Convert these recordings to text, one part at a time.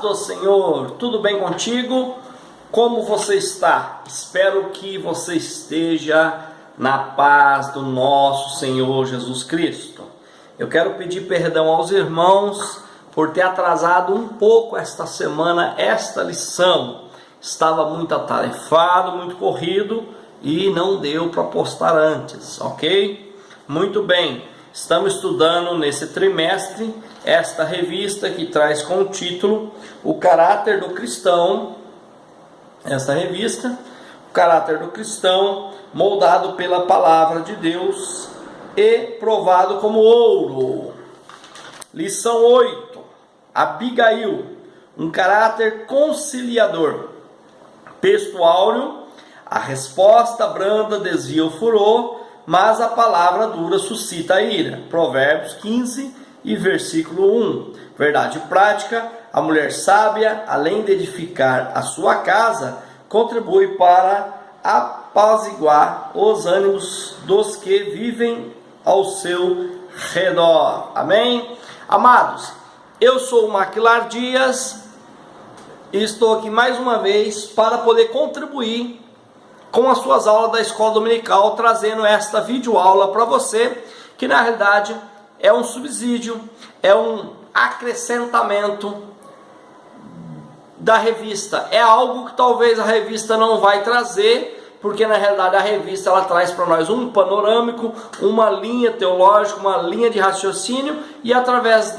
do Senhor, tudo bem contigo? Como você está? Espero que você esteja na paz do nosso Senhor Jesus Cristo. Eu quero pedir perdão aos irmãos por ter atrasado um pouco esta semana, esta lição. Estava muito atarefado, muito corrido e não deu para postar antes, ok? Muito bem, estamos estudando nesse trimestre esta revista que traz como título O Caráter do Cristão. Esta revista, O Caráter do Cristão, moldado pela Palavra de Deus e provado como ouro. Lição 8. Abigail, um caráter conciliador. Texto áureo: a resposta branda desvia o furor, mas a palavra dura suscita a ira. Provérbios 15 e versículo 1. Verdade prática: a mulher sábia, além de edificar a sua casa, contribui para apaziguar os ânimos dos que vivem ao seu redor. Amém? Amados, eu sou o Maquilar Dias e estou aqui mais uma vez para poder contribuir com as suas aulas da Escola Dominical, trazendo esta videoaula para você, que na realidade é um subsídio, é um acrescentamento da revista. É algo que talvez a revista não vai trazer, porque na realidade a revista ela traz para nós um panorâmico, uma linha teológica, uma linha de raciocínio, e através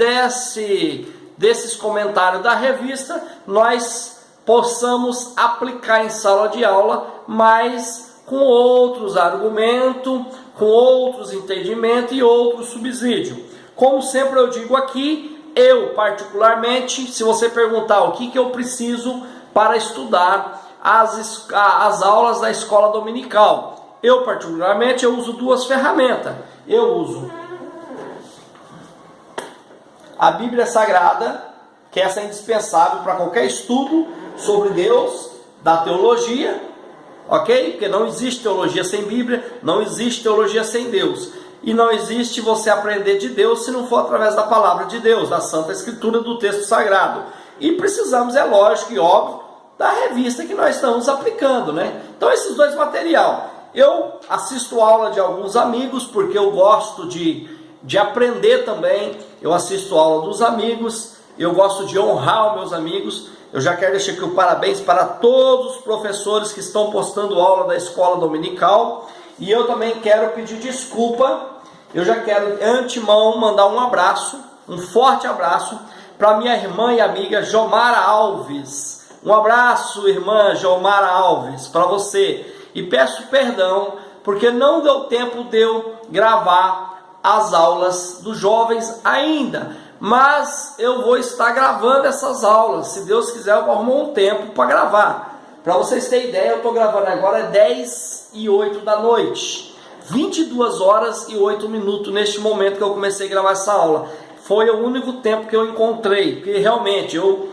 desses comentários da revista nós possamos aplicar em sala de aula, mas com outros argumentos, com outros entendimentos e outros subsídios. Como sempre eu digo aqui, eu particularmente, se você perguntar o que eu preciso para estudar as aulas da escola dominical, eu particularmente uso duas ferramentas. Eu uso a Bíblia Sagrada, que essa é indispensável para qualquer estudo sobre Deus, da teologia, ok? Porque não existe teologia sem Bíblia, não existe teologia sem Deus. E não existe você aprender de Deus se não for através da palavra de Deus, da Santa Escritura, do texto sagrado. E precisamos, é lógico e óbvio, da revista que nós estamos aplicando, né? Então esses dois materiais. Eu assisto aula de alguns amigos, porque eu gosto de aprender também. Eu assisto aula dos amigos, eu gosto de honrar os meus amigos. Eu já quero deixar aqui o parabéns para todos os professores que estão postando aula da escola dominical. E eu também quero pedir desculpa. Eu já quero de antemão mandar um abraço, um forte abraço para minha irmã e amiga Jomara Alves. Um abraço, irmã Jomara Alves, para você. E peço perdão porque não deu tempo de eu gravar as aulas dos jovens ainda. Mas eu vou estar gravando essas aulas. Se Deus quiser, eu vou arrumar um tempo para gravar. Para vocês terem ideia, eu estou gravando agora 10h08 da noite. 22 horas e 8 minutos neste momento que eu comecei a gravar essa aula. Foi o único tempo que eu encontrei, porque realmente eu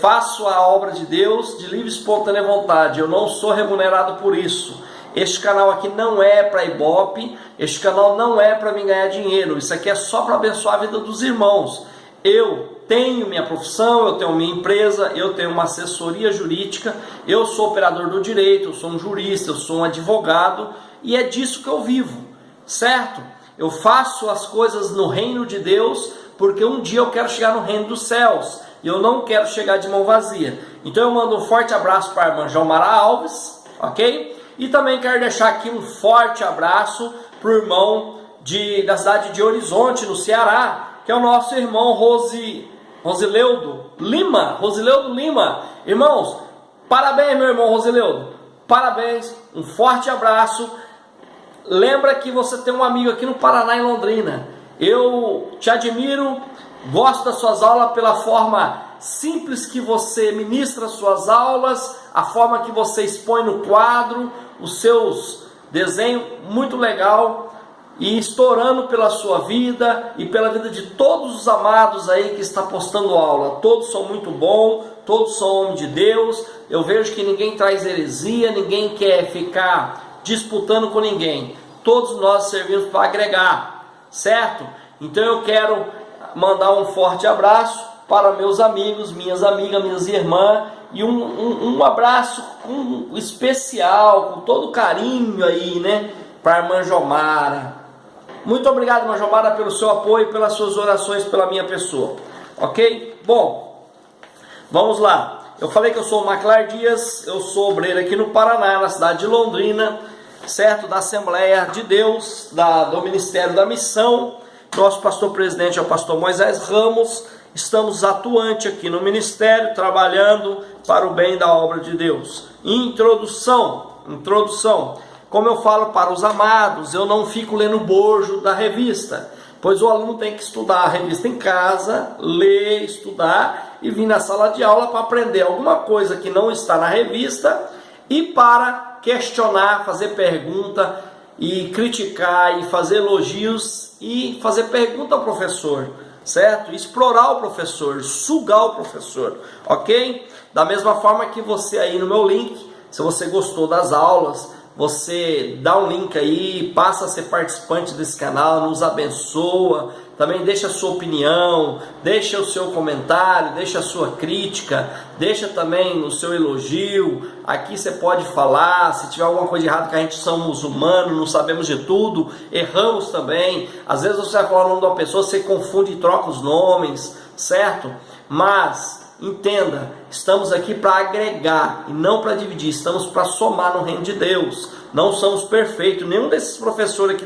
faço a obra de Deus de livre e espontânea vontade. Eu não sou remunerado por isso. Este canal aqui não é para Ibope, este canal não é para mim ganhar dinheiro. Isso aqui é só para abençoar a vida dos irmãos. Eu tenho minha profissão, eu tenho minha empresa, eu tenho uma assessoria jurídica, eu sou operador do direito, eu sou um jurista, eu sou um advogado, e é disso que eu vivo, certo? Eu faço as coisas no reino de Deus, porque um dia eu quero chegar no reino dos céus, e eu não quero chegar de mão vazia. Então eu mando um forte abraço para a irmã Jomara Alves, ok? E também quero deixar aqui um forte abraço para o irmão da cidade de Horizonte, no Ceará, que é o nosso irmão Rosileudo Lima. Irmãos, parabéns, meu irmão Rosileudo. Parabéns, um forte abraço. Lembra que você tem um amigo aqui no Paraná, em Londrina. Eu te admiro, gosto das suas aulas pela forma simples que você ministra as suas aulas, a forma que você expõe no quadro, os seus desenhos, muito legal. E estourando pela sua vida e pela vida de todos os amados aí que está postando aula. Todos são muito bons, todos são homens de Deus. Eu vejo que ninguém traz heresia, ninguém quer ficar disputando com ninguém. Todos nós servimos para agregar, certo? Então eu quero mandar um forte abraço para meus amigos, minhas amigas, minhas irmãs, e um abraço especial, com todo carinho aí, né, para a irmã Jomara. Muito obrigado, irmã Jomara, pelo seu apoio, pelas suas orações pela minha pessoa, ok? Bom, vamos lá. Eu falei que eu sou o Maclar Dias, eu sou obreiro aqui no Paraná, na cidade de Londrina, certo? Da Assembleia de Deus, do Ministério da Missão. Nosso pastor presidente é o pastor Moisés Ramos. Estamos atuantes aqui no ministério, trabalhando para o bem da obra de Deus. Introdução. Como eu falo para os amados, eu não fico lendo o bojo da revista, pois o aluno tem que estudar a revista em casa, ler, estudar e vir na sala de aula para aprender alguma coisa que não está na revista e para questionar, fazer pergunta e criticar e fazer elogios e fazer pergunta ao professor, certo? Explorar o professor, sugar o professor, ok? Da mesma forma que você aí no meu link, se você gostou das aulas, você dá um link aí, passa a ser participante desse canal, nos abençoa, também deixa a sua opinião, deixa o seu comentário, deixa a sua crítica, deixa também o seu elogio. Aqui você pode falar, se tiver alguma coisa errada, que a gente somos humanos, não sabemos de tudo, erramos também. Às vezes você vai falar o nome de uma pessoa, você confunde e troca os nomes, certo? Mas entenda, estamos aqui para agregar e não para dividir, estamos para somar no reino de Deus. Não somos perfeitos, nenhum desses professores aqui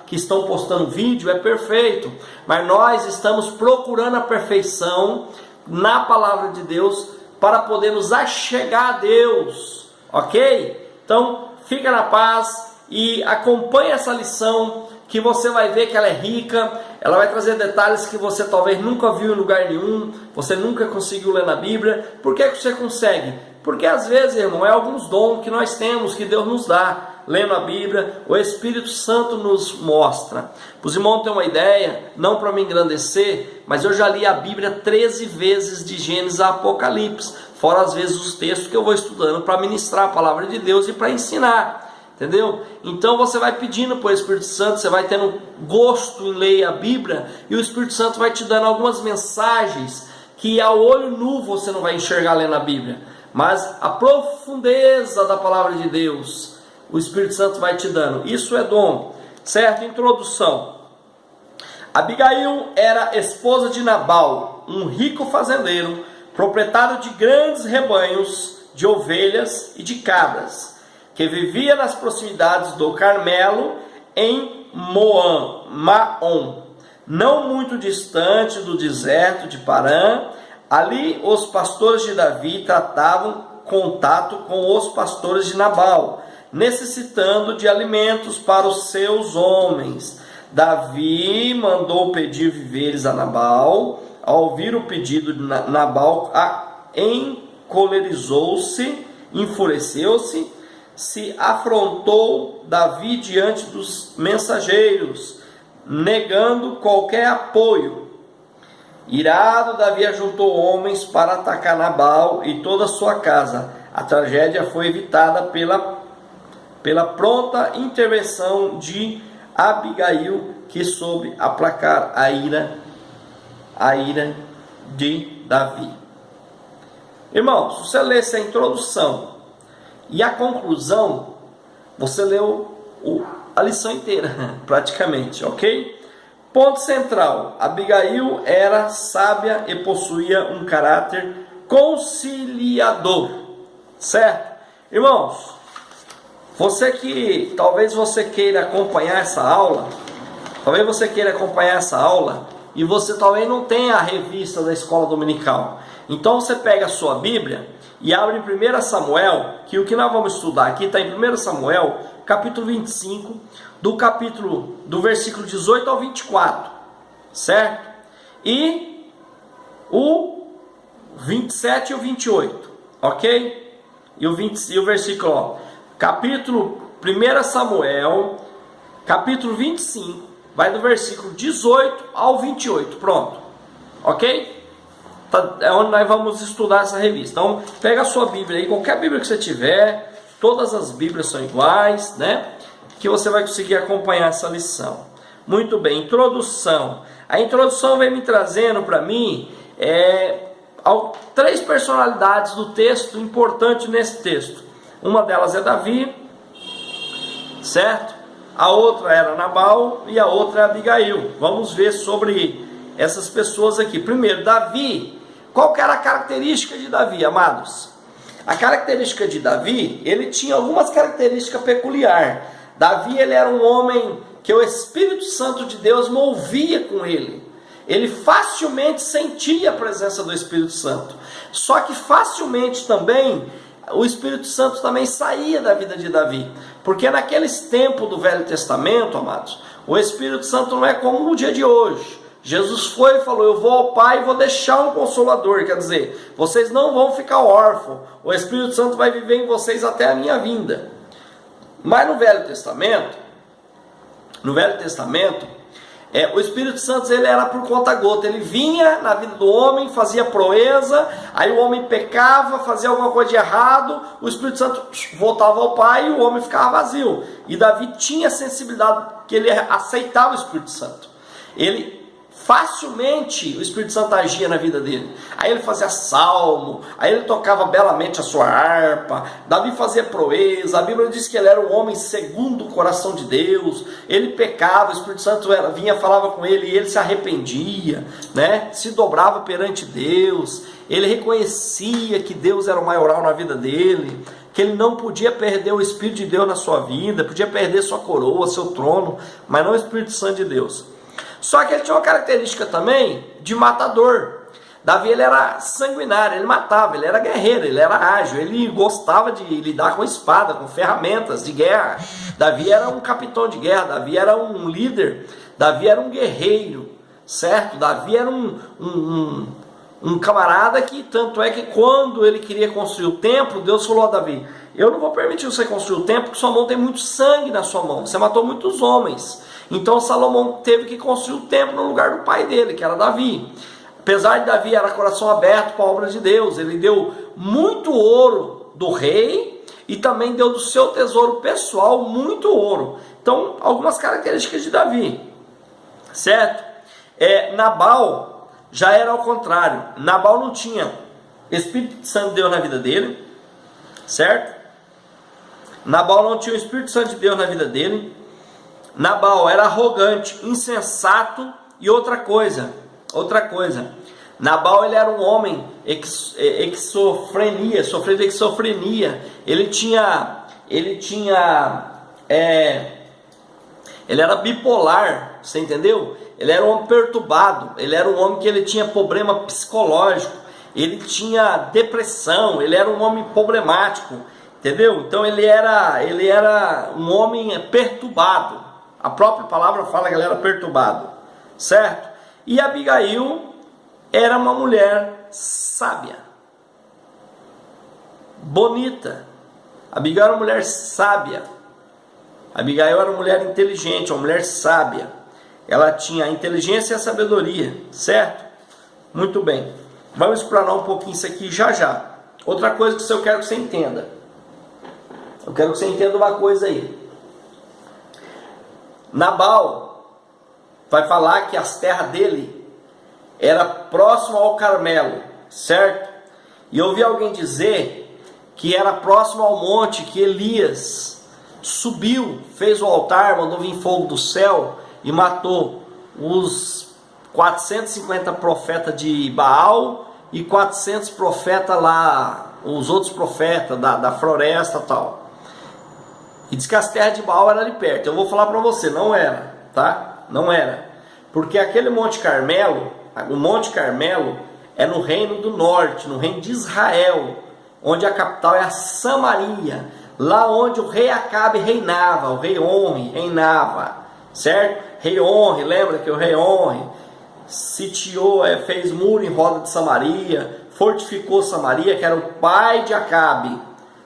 que estão postando vídeo é perfeito, mas nós estamos procurando a perfeição na palavra de Deus para poder nos achegar a Deus, ok? Então fica na paz e acompanhe essa lição, que você vai ver que ela é rica, ela vai trazer detalhes que você talvez nunca viu em lugar nenhum, você nunca conseguiu ler na Bíblia. Por que você consegue? Porque às vezes, irmão, é alguns dons que nós temos, que Deus nos dá. Lendo a Bíblia, o Espírito Santo nos mostra. Os irmãos têm uma ideia, não para me engrandecer, mas eu já li a Bíblia 13 vezes de Gênesis a Apocalipse, fora às vezes os textos que eu vou estudando para ministrar a palavra de Deus e para ensinar. Entendeu? Então você vai pedindo para o Espírito Santo, você vai tendo gosto em ler a Bíblia, e o Espírito Santo vai te dando algumas mensagens que ao olho nu você não vai enxergar lendo a Bíblia, mas a profundeza da palavra de Deus, o Espírito Santo vai te dando. Isso é dom, certo? Introdução. Abigail era esposa de Nabal, um rico fazendeiro, proprietário de grandes rebanhos de ovelhas e de cabras, que vivia nas proximidades do Carmelo, em Maom, não muito distante do deserto de Parã. Ali os pastores de Davi tratavam contato com os pastores de Nabal, necessitando de alimentos para os seus homens. Davi mandou pedir víveres a Nabal. Ao ouvir o pedido de Nabal, encolerizou-se, enfureceu-se, se afrontou Davi diante dos mensageiros, negando qualquer apoio. Irado, Davi ajuntou homens para atacar Nabal e toda a sua casa. A tragédia foi evitada pela pronta intervenção de Abigail, que soube aplacar a ira de Davi. Irmãos, se você lesse a introdução e a conclusão, você leu a lição inteira, praticamente, ok? Ponto central: Abigail era sábia e possuía um caráter conciliador, certo? Irmãos, talvez você queira acompanhar essa aula, e você talvez não tenha a revista da escola dominical. Então você pega a sua Bíblia e abre em 1 Samuel, que o que nós vamos estudar aqui está em 1 Samuel, capítulo 25, do versículo 18 ao 24, certo? E o 27 e o 28, ok? E o versículo, ó, capítulo 1 Samuel, capítulo 25, vai do versículo 18 ao 28, pronto, ok? É onde nós vamos estudar essa revista. Então, pega a sua Bíblia aí, qualquer Bíblia que você tiver, todas as Bíblias são iguais, né? Que você vai conseguir acompanhar essa lição. Muito bem, introdução. A introdução vem me trazendo para mim três personalidades do texto importantes nesse texto. Uma delas é Davi, certo? A outra era Nabal e a outra é Abigail. Vamos ver sobre essas pessoas aqui. Primeiro, Davi. Qual que era a característica de Davi, amados? A característica de Davi, ele tinha algumas características peculiares. Davi, ele era um homem que o Espírito Santo de Deus movia com ele. Ele facilmente sentia a presença do Espírito Santo. Só que facilmente também, o Espírito Santo também saía da vida de Davi. Porque naqueles tempos do Velho Testamento, amados, o Espírito Santo não é como no dia de hoje. Jesus foi e falou: eu vou ao Pai e vou deixar um Consolador. Quer dizer, vocês não vão ficar órfãos. O Espírito Santo vai viver em vocês até a minha vinda. Mas no Velho Testamento, o Espírito Santo, ele era por conta gota. Ele vinha na vida do homem, fazia proeza, aí o homem pecava, fazia alguma coisa de errado, o Espírito Santo voltava ao Pai e o homem ficava vazio. E Davi tinha sensibilidade, que ele aceitava o Espírito Santo. Facilmente o Espírito Santo agia na vida dele. Aí ele fazia salmo, aí ele tocava belamente a sua harpa. Davi fazia proeza. A Bíblia diz que ele era um homem segundo o coração de Deus. Ele pecava, o Espírito Santo vinha, falava com ele e ele se arrependia, né? Se dobrava perante Deus. Ele reconhecia que Deus era o maioral na vida dele, que ele não podia perder o Espírito de Deus na sua vida, podia perder sua coroa, seu trono, mas não o Espírito Santo de Deus. Só que ele tinha uma característica também de matador. Davi, ele era sanguinário, ele matava, ele era guerreiro, ele era ágil, ele gostava de lidar com espada, com ferramentas de guerra. Davi era um capitão de guerra, Davi era um líder, Davi era um guerreiro, certo? Davi era um camarada que, tanto é que quando ele queria construir o templo, Deus falou a Davi: eu não vou permitir você construir o templo, porque sua mão tem muito sangue na sua mão, você matou muitos homens. Então Salomão teve que construir o templo no lugar do pai dele, que era Davi. Apesar de Davi era coração aberto para a obra de Deus, ele deu muito ouro do rei e também deu do seu tesouro pessoal muito ouro. Então, algumas características de Davi, certo? Nabal já era ao contrário. Nabal não tinha Espírito Santo de Deus na vida dele, certo? Nabal não tinha o Espírito Santo de Deus na vida dele. Nabal era arrogante, insensato e outra coisa. Nabal, ele era um homem sofrendo de esquizofrenia. Ele era bipolar, você entendeu? Ele era um homem perturbado, ele era um homem que ele tinha problema psicológico, ele tinha depressão, ele era um homem problemático, entendeu? Então ele era um homem perturbado. A própria palavra fala que ele era perturbado, certo? E Abigail era uma mulher sábia, bonita. Abigail era uma mulher sábia. Abigail era uma mulher inteligente, uma mulher sábia. Ela tinha a inteligência e a sabedoria, certo? Muito bem. Vamos explanar um pouquinho isso aqui já já. Outra coisa que eu quero que você entenda. Eu quero que você entenda uma coisa aí. Nabal vai falar que as terras dele era próximo ao Carmelo, certo? E eu ouvi alguém dizer que era próximo ao monte que Elias subiu, fez o altar, mandou vir fogo do céu e matou os 450 profetas de Baal e 400 profetas lá, os outros profetas da floresta e tal. E diz que as terras de Baal eram ali perto. Eu vou falar para você, não era, tá? Não era. Porque aquele Monte Carmelo, o Monte Carmelo é no reino do norte, no reino de Israel, onde a capital é a Samaria, lá onde o rei Acabe reinava, o rei Onre reinava, certo? Rei Onre, lembra que o rei Onre sitiou, fez muro em roda de Samaria, fortificou Samaria, que era o pai de Acabe,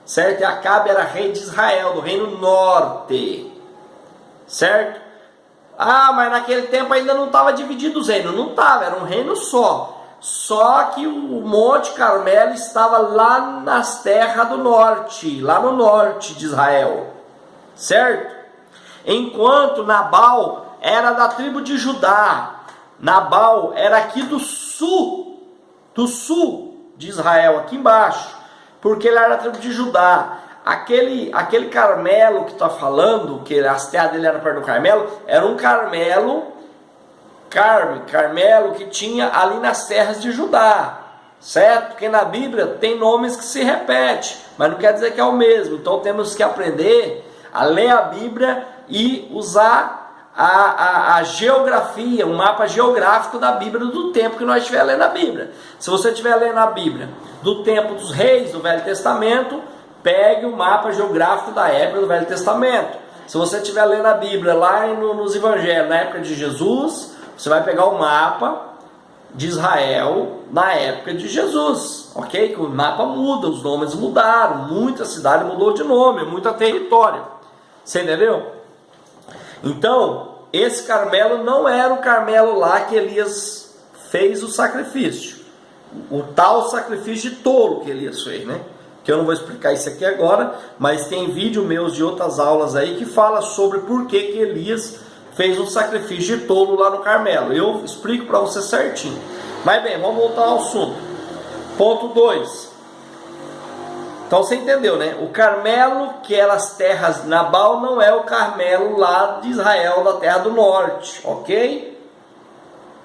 certo? E Acabe era rei de Israel, do reino norte, certo? Ah, mas naquele tempo ainda não estava dividido os reinos. Não estava, era um reino só. Só que o Monte Carmelo estava lá nas terras do norte, lá no norte de Israel, certo? Enquanto Nabal era da tribo de Judá, Nabal era aqui do sul do sul de Israel, aqui embaixo, porque ele era da tribo de Judá. Aquele Carmelo que está falando, que a terra dele era perto do Carmelo, era um Carmelo que tinha ali nas terras de Judá, certo? Porque na Bíblia tem nomes que se repetem, mas não quer dizer que é o mesmo. Então temos que aprender a ler a Bíblia e usar a geografia, um mapa geográfico da Bíblia do tempo que nós estiver lendo a Bíblia. Se você estiver lendo a Bíblia do tempo dos reis do Velho Testamento, pegue o mapa geográfico da época do Velho Testamento. Se você estiver lendo a Bíblia lá nos Evangelhos, na época de Jesus, você vai pegar o mapa de Israel na época de Jesus, ok? O mapa muda, os nomes mudaram, muita cidade mudou de nome, muita território. Você entendeu? Então, esse Carmelo não era o Carmelo lá que Elias fez o sacrifício. O tal sacrifício de tolo que Elias fez, né? Que eu não vou explicar isso aqui agora, mas tem vídeo meus de outras aulas aí que fala sobre por que Elias fez um sacrifício de tolo lá no Carmelo. Eu explico para você certinho. Mas bem, vamos voltar ao assunto. Ponto 2. Então você entendeu, né? O Carmelo, que era as terras de Nabal, não é o Carmelo lá de Israel, da terra do norte, ok?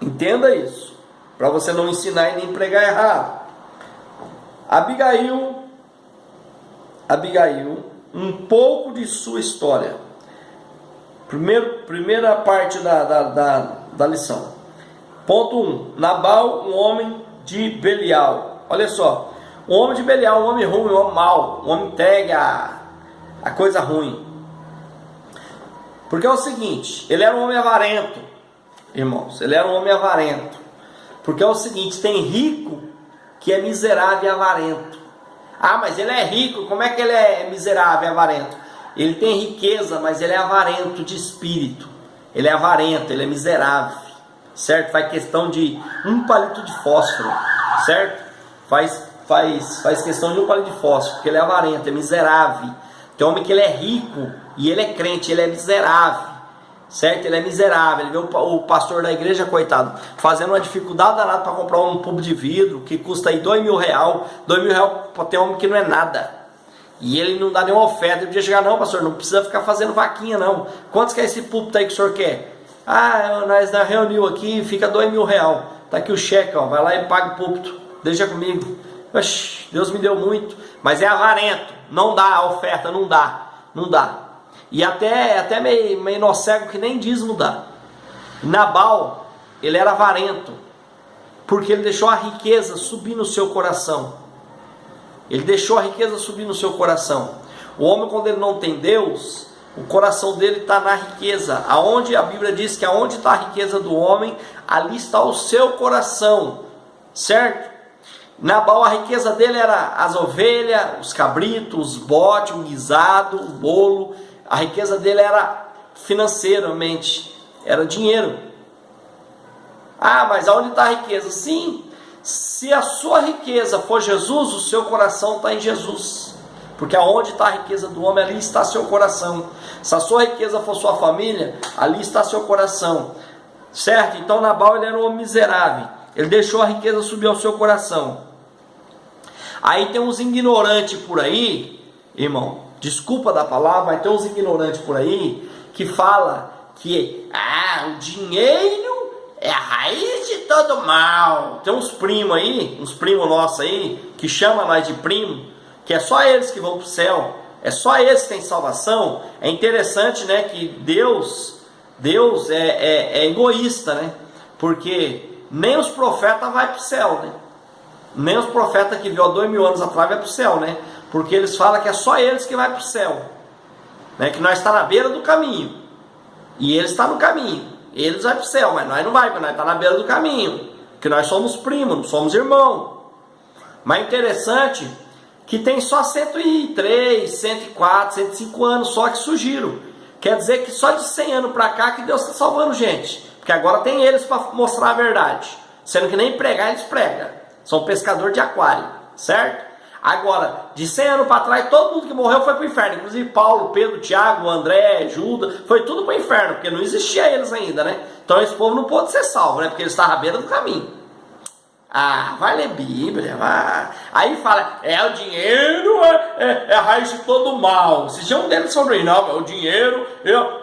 Entenda isso, para você não ensinar e nem pregar errado. Abigail, um pouco de sua história. Primeira parte da lição. Ponto 1. Nabal, um homem de Belial. Olha só. Um homem de Belial, um homem ruim, um homem mau. Um homem entregue a coisa ruim. Porque é o seguinte. Ele era um homem avarento. Irmãos. Ele era um homem avarento. Porque é o seguinte. Tem rico que é miserável e avarento. Ah, mas ele é rico. Como é que ele é miserável e avarento? Ele tem riqueza, mas ele é avarento de espírito. Ele é avarento, ele é miserável, certo? Faz questão de um palito de fósforo, certo? Faz questão de um palito de fósforo, porque ele é avarento, é miserável. Tem homem que ele é rico e ele é crente, ele é miserável, certo? Ele é miserável. Ele vê o pastor da igreja, coitado, fazendo uma dificuldade danada para comprar um tubo de vidro que custa aí R$2.000. R$2.000 para ter homem que não é nada. E ele não dá nenhuma oferta. Ele podia chegar, não, pastor, não precisa ficar fazendo vaquinha, não. Quantos que é esse púlpito aí que o senhor quer? Ah, nós reuniu aqui, fica R$2.000. Tá aqui o cheque, ó, vai lá e paga o púlpito. Deixa comigo. Oxi, Deus me deu muito. Mas é avarento. Não dá a oferta, não dá. E até meio nó cego que nem dízimo dá. Nabal, ele era avarento. Porque ele deixou a riqueza subir no seu coração. Ele deixou a riqueza subir no seu coração. O homem, quando ele não tem Deus, o coração dele está na riqueza. Aonde a Bíblia diz que aonde está a riqueza do homem, ali está o seu coração, certo? Nabal, a riqueza dele era as ovelhas, os cabritos, os bodes, o guisado, o bolo. A riqueza dele era financeiramente, era dinheiro. Ah, mas aonde está a riqueza? Sim. Se a sua riqueza for Jesus, o seu coração está em Jesus. Porque aonde está a riqueza do homem, ali está seu coração. Se a sua riqueza for sua família, ali está seu coração. Certo? Então Nabal, ele era um homem miserável. Ele deixou a riqueza subir ao seu coração. Aí tem uns ignorantes por aí, irmão, desculpa da palavra, mas tem uns ignorantes por aí que fala que o dinheiro é a raiz de todo mal. Tem uns primos aí, uns primos nossos aí, que chama nós de primo, que é só eles que vão para o céu, é só eles que têm salvação. É interessante, né, que Deus é egoísta, né, porque nem os profetas vão para o céu, né, nem os profetas que viu há 2000 anos atrás vai para o céu, né, porque eles falam que é só eles que vai para o céu, né, que nós está na beira do caminho, e eles estão no caminho. Eles vão para o céu, mas nós não vai, porque nós estamos na beira do caminho. Porque nós somos primos, não somos irmãos. Mas interessante que tem só 103, 104, 105 anos só que surgiram. Quer dizer que só de 100 anos para cá que Deus está salvando gente. Porque agora tem eles para mostrar a verdade. Sendo que nem pregar eles pregam. São pescadores de aquário, certo? Agora, de 100 anos para trás, todo mundo que morreu foi para o inferno. Inclusive Paulo, Pedro, Tiago, André, Judas, foi tudo para o inferno, porque não existia eles ainda, né? Então esse povo não pôde ser salvo, né? Porque eles estavam à beira do caminho. Ah, vai ler Bíblia, vai. Aí fala, o dinheiro é a raiz de todo mal. Se já um deles sobre aí, não, o dinheiro,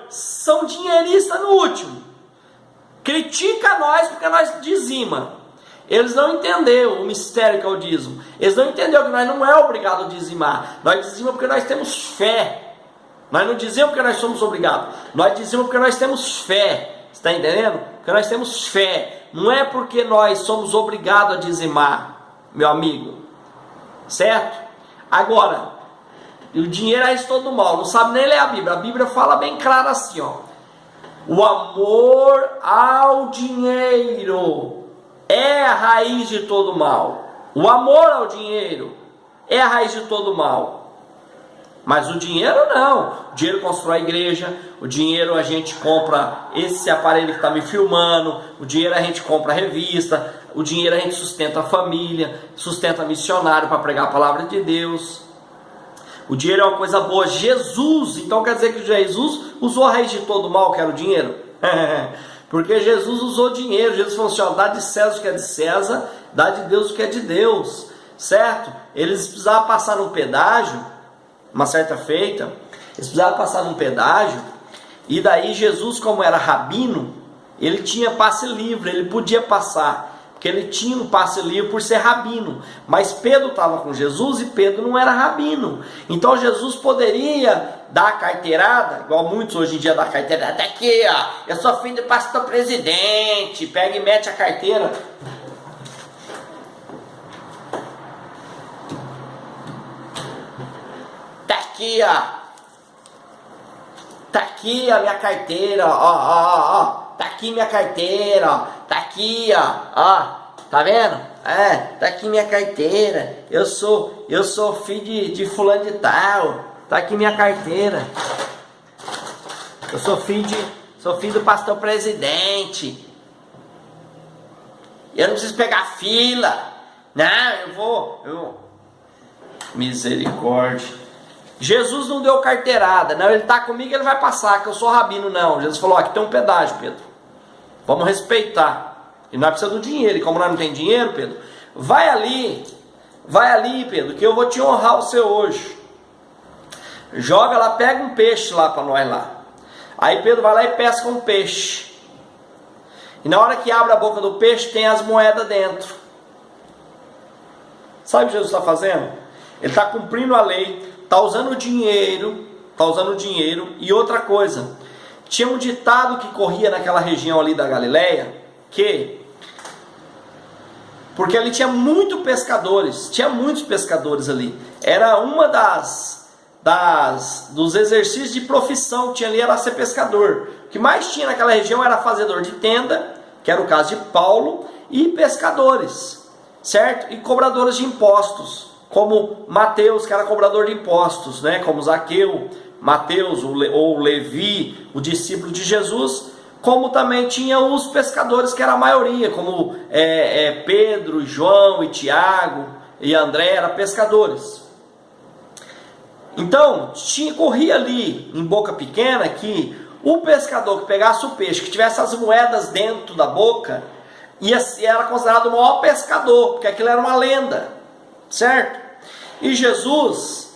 são dinheiristas no último. Critica nós porque nós dizima. Eles não entenderam o mistério que é o dízimo. Eles não entenderam que nós não é obrigado a dizimar. Nós dizimamos porque nós temos fé. Nós não dizemos porque nós somos obrigados. Nós dizemos porque nós temos fé. Está entendendo? Porque nós temos fé. Não é porque nós somos obrigados a dizimar, meu amigo. Certo? Agora, o dinheiro é todo do mal. Não sabe nem ler a Bíblia. A Bíblia fala bem claro assim, ó. O amor ao dinheiro é a raiz de todo mal. O amor ao dinheiro é a raiz de todo mal. Mas o dinheiro não. O dinheiro constrói a igreja. O dinheiro a gente compra esse aparelho que está me filmando. O dinheiro a gente compra a revista. O dinheiro a gente sustenta a família. Sustenta missionário para pregar a palavra de Deus. O dinheiro é uma coisa boa. Jesus, então quer dizer que Jesus usou a raiz de todo mal, que era o dinheiro? Porque Jesus usou dinheiro. Jesus falou assim, ó, dá de César o que é de César, dá de Deus o que é de Deus. Certo? Eles precisavam passar num pedágio, uma certa feita, eles precisavam passar num pedágio, e daí Jesus, como era rabino, ele tinha passe livre, ele podia passar, porque ele tinha um passe livre por ser rabino. Mas Pedro estava com Jesus e Pedro não era rabino. Então Jesus poderia dar a carteirada, igual muitos hoje em dia dão a carteirada, até aqui, ó, eu sou filho do pastor presidente, pega e mete a carteira. Tá aqui, ó. Tá aqui a minha carteira, ó. Tá aqui minha carteira, ó. Tá aqui, ó. Tá vendo? Tá aqui minha carteira. Eu sou filho de fulano de tal. Tá aqui minha carteira. Eu sou filho do pastor presidente. Eu não preciso pegar fila. Não, eu vou. Misericórdia. Jesus não deu carteirada, não, ele está comigo, ele vai passar, que eu sou rabino, não. Jesus falou, aqui tem um pedágio, Pedro, vamos respeitar, e nós precisamos do dinheiro, e como nós não tem dinheiro, Pedro, vai ali, Pedro, que eu vou te honrar você hoje, joga lá, pega um peixe lá para nós lá. Aí Pedro vai lá e pesca um peixe, e na hora que abre a boca do peixe, tem as moedas dentro. Sabe o que Jesus está fazendo? Ele está cumprindo a lei, está usando dinheiro, e outra coisa, tinha um ditado que corria naquela região ali da Galileia, porque ali tinha muitos pescadores ali, era uma dos exercícios de profissão que tinha ali, era ser pescador. O que mais tinha naquela região era fazedor de tenda, que era o caso de Paulo, e pescadores, certo? E cobradores de impostos, como Mateus, que era cobrador de impostos, né? Como Zaqueu, Mateus ou Levi, o discípulo de Jesus, como também tinha os pescadores, que era a maioria, como Pedro, João e Tiago e André, eram pescadores. Então, corria ali em boca pequena que o pescador que pegasse o peixe, que tivesse as moedas dentro da boca, era considerado o maior pescador, porque aquilo era uma lenda. Certo? E Jesus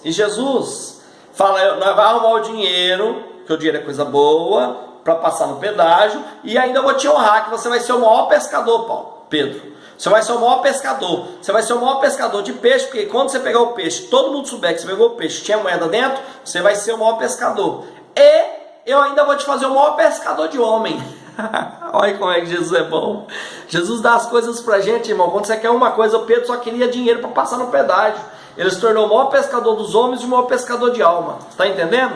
fala, nós vamos arrumar o dinheiro, que o dinheiro é coisa boa, para passar no pedágio, e ainda vou te honrar, que você vai ser o maior pescador, Pedro. Você vai ser o maior pescador. Você vai ser o maior pescador de peixe, porque quando você pegar o peixe, todo mundo souber que você pegou o peixe, tinha moeda dentro, você vai ser o maior pescador. E eu ainda vou te fazer o maior pescador de homem. Olha como é que Jesus é bom. Jesus dá as coisas pra gente, irmão. Quando você quer uma coisa, o Pedro só queria dinheiro para passar no pedágio. Ele se tornou o maior pescador dos homens e o maior pescador de alma. Está entendendo?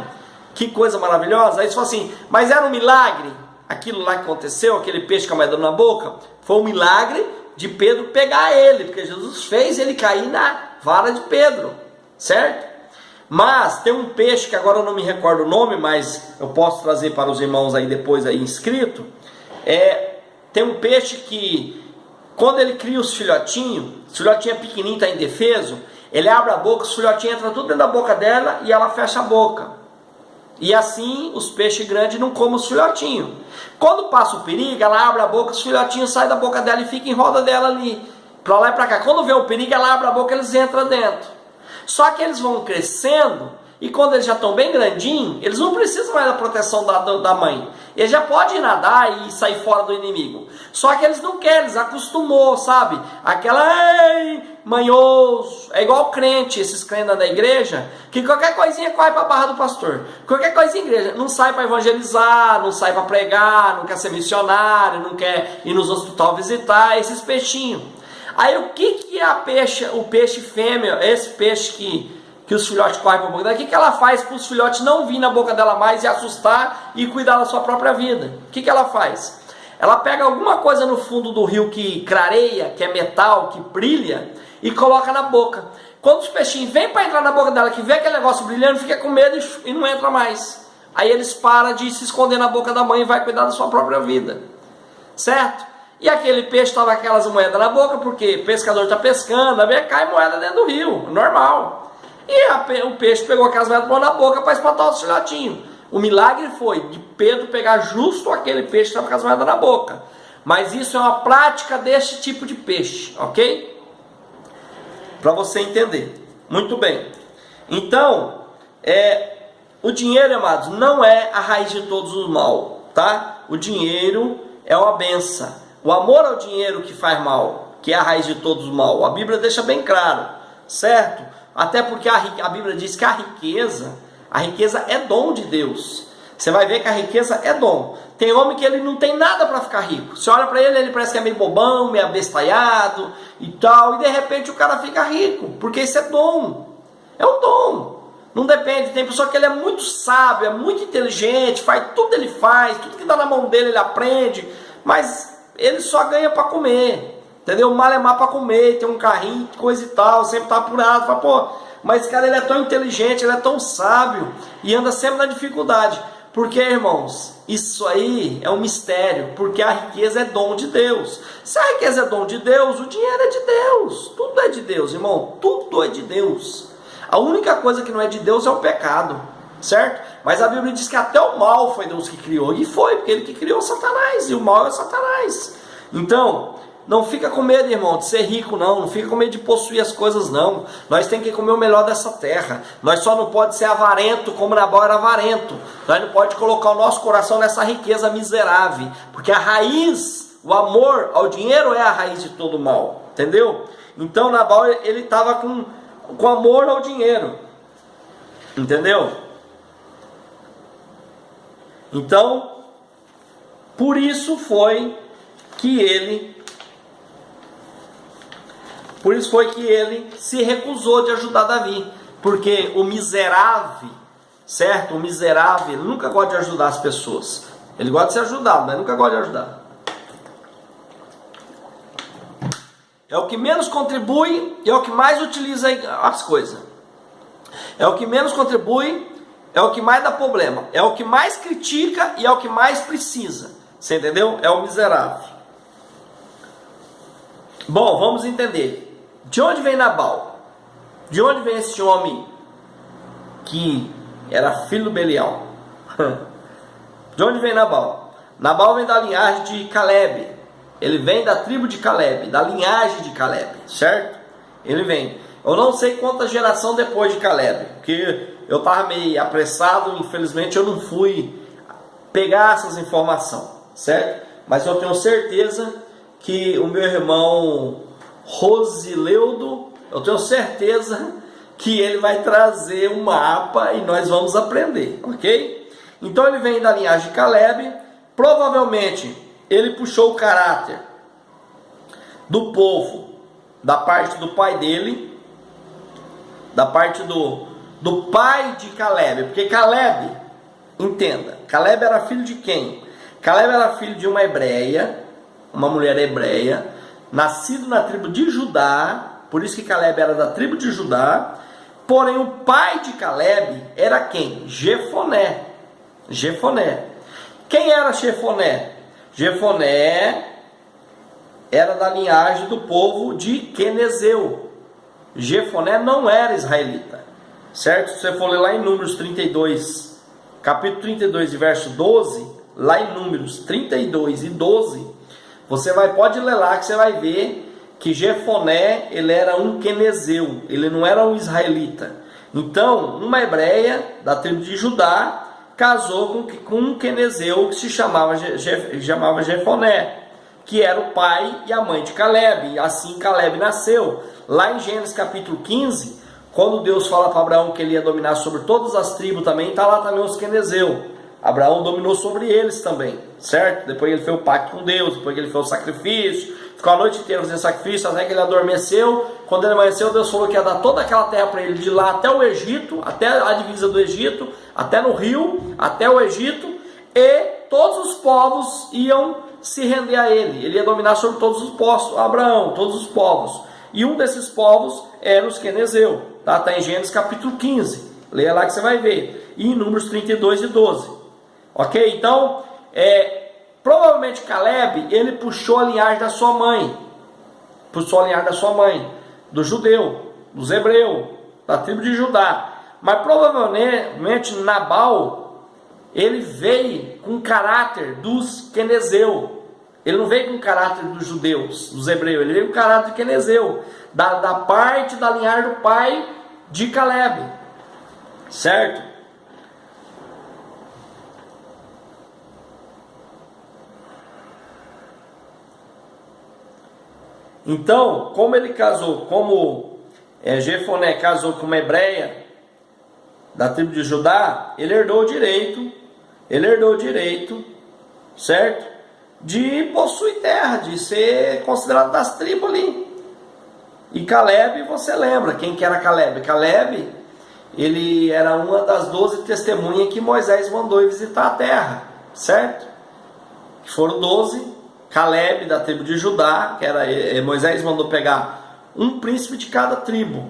Que coisa maravilhosa. Aí você fala assim, mas era um milagre? Aquilo lá que aconteceu, aquele peixe com a moeda na boca, foi um milagre de Pedro pegar ele, porque Jesus fez ele cair na vara de Pedro, certo? Mas tem um peixe que agora eu não me recordo o nome, mas eu posso trazer para os irmãos aí depois aí inscrito. Tem um peixe que quando ele cria os filhotinhos é pequenininho, está indefeso, ele abre a boca, os filhotinhos entram tudo dentro da boca dela e ela fecha a boca. E assim os peixes grandes não comem os filhotinhos. Quando passa o perigo, ela abre a boca, os filhotinhos saem da boca dela e ficam em roda dela ali. para lá e para cá. Quando vê o perigo, ela abre a boca, eles entram dentro. Só que eles vão crescendo, e quando eles já estão bem grandinhos, eles não precisam mais da proteção da mãe. Eles já podem nadar e sair fora do inimigo. Só que eles não querem, eles acostumou, sabe? Aquela, ei, manhoso. É igual crente, esses crentes da igreja, que qualquer coisinha corre para a barra do pastor. Qualquer coisinha igreja. Não sai para evangelizar, não sai para pregar, não quer ser missionário, não quer ir nos hospitais visitar, esses peixinhos. Aí o que é o peixe fêmea, esse peixe que os filhotes correm para a boca dela, o que ela faz para os filhotes não vir na boca dela mais e assustar e cuidar da sua própria vida? O que ela faz? Ela pega alguma coisa no fundo do rio que clareia, que é metal, que brilha, e coloca na boca. Quando os peixinhos vêm para entrar na boca dela, que vê aquele negócio brilhando, fica com medo e não entra mais. Aí eles param de se esconder na boca da mãe e vai cuidar da sua própria vida. Certo? E aquele peixe estava com aquelas moedas na boca, porque o pescador está pescando, aí cai moeda dentro do rio, normal. E o peixe pegou aquelas moedas na boca para espantar os filhotinhos. O milagre foi de Pedro pegar justo aquele peixe que estava com as moedas na boca. Mas isso é uma prática deste tipo de peixe, ok? Para você entender. Muito bem. Então, o dinheiro, amados, não é a raiz de todos os mal, tá? O dinheiro é uma benção. O amor ao dinheiro que faz mal, que é a raiz de todos os mal. A Bíblia deixa bem claro, certo? Até porque a Bíblia diz que a riqueza é dom de Deus. Você vai ver que a riqueza é dom. Tem homem que ele não tem nada para ficar rico. Você olha para ele, ele parece que é meio bobão, meio abestalhado e tal. E de repente o cara fica rico, porque isso é dom. É um dom. Não depende. Tem pessoa que ele é muito sábio, é muito inteligente, tudo que dá na mão dele ele aprende. Mas ele só ganha para comer. Entendeu? Malemar para comer, tem um carrinho, coisa e tal, sempre tá apurado. Fala, pô, mas esse cara ele é tão inteligente, ele é tão sábio e anda sempre na dificuldade. Porque, irmãos, isso aí é um mistério, porque a riqueza é dom de Deus. Se a riqueza é dom de Deus, o dinheiro é de Deus. Tudo é de Deus, irmão, tudo é de Deus. A única coisa que não é de Deus é o pecado, certo? Mas a Bíblia diz que até o mal foi Deus que criou, e foi, porque ele que criou Satanás, e o mal é Satanás. Então, não fica com medo, irmão, de ser rico, não fica com medo de possuir as coisas, não. Nós temos que comer o melhor dessa terra. Nós só não pode ser avarento como Nabal era avarento. Nós não pode colocar o nosso coração nessa riqueza miserável, porque a raiz, o amor ao dinheiro é a raiz de todo mal, entendeu? Então Nabal, ele estava com amor ao dinheiro, entendeu? Então, por isso foi que ele se recusou de ajudar Davi, porque o miserável, certo? O miserável, ele nunca gosta de ajudar as pessoas. Ele gosta de ser ajudado, mas nunca gosta de ajudar. É o que menos contribui e é o que mais utiliza as coisas. É o que menos contribui, é o que mais dá problema. É o que mais critica e é o que mais precisa. Você entendeu? É o miserável. Bom, vamos entender. De onde vem Nabal? De onde vem esse homem que era filho do Belial? De onde vem Nabal? Nabal vem da linhagem de Caleb. Ele vem da tribo de Caleb, da linhagem de Caleb, certo? Ele vem. Eu não sei quanta geração depois de Caleb, porque eu estava meio apressado, infelizmente eu não fui pegar essas informações, certo? Mas eu tenho certeza que o meu irmão Rosileudo, eu tenho certeza que ele vai trazer um mapa e nós vamos aprender, ok? Então ele vem da linhagem de Caleb. Provavelmente ele puxou o caráter do povo da parte do pai dele, da parte do pai de Caleb, porque Caleb, entenda, Caleb era filho de quem? Caleb era filho de uma hebreia, uma mulher hebreia, nascido na tribo de Judá, por isso que Caleb era da tribo de Judá. Porém o pai de Caleb era quem? Jefoné. Quem era Jefoné? Jefoné era da linhagem do povo de Quenezeu. Jefoné não era israelita, certo? Se você for ler lá em Números 32, capítulo 32 e verso 12, lá em Números 32 e 12, você pode ler lá que você vai ver que Jefoné, ele era um quenezeu, ele não era um israelita. Então, uma hebreia da tribo de Judá casou com um quenezeu que se chamava Jefoné, que era o pai e a mãe de Caleb, e assim Caleb nasceu. Lá em Gênesis capítulo 15, quando Deus fala para Abraão que ele ia dominar sobre todas as tribos também, está lá também os quenezeus. Abraão dominou sobre eles também, certo? Depois ele fez o pacto com Deus, depois ele fez o sacrifício, ficou a noite inteira fazendo sacrifício, até que ele adormeceu. Quando ele amanheceu, Deus falou que ia dar toda aquela terra para ele, de lá até o Egito, até a divisa do Egito, até no rio, até o Egito, e todos os povos iam se render a ele. Ele ia dominar sobre todos os povos, Abraão, todos os povos. E um desses povos era os quenezeus, tá? Está em Gênesis capítulo 15, leia lá que você vai ver, e em Números 32 e 12. Ok? Então, provavelmente Caleb, ele puxou a linhagem da sua mãe, do judeu, dos hebreus, da tribo de Judá. Mas provavelmente Nabal, ele veio com o caráter dos quenezeus. Ele não veio com o caráter dos judeus, dos hebreus, ele veio com o caráter de quenezeu, da parte da linhagem do pai de Caleb, certo? Então, como ele casou, como Jefoné casou com uma hebreia da tribo de Judá, ele herdou o direito, certo? De possuir terra, de ser considerado das tribos ali. E Caleb, você lembra quem que era Caleb? Caleb, ele era uma das 12 testemunhas que Moisés mandou ir visitar a terra, certo? Que foram 12. Caleb da tribo de Judá, que era Moisés mandou pegar um príncipe de cada tribo.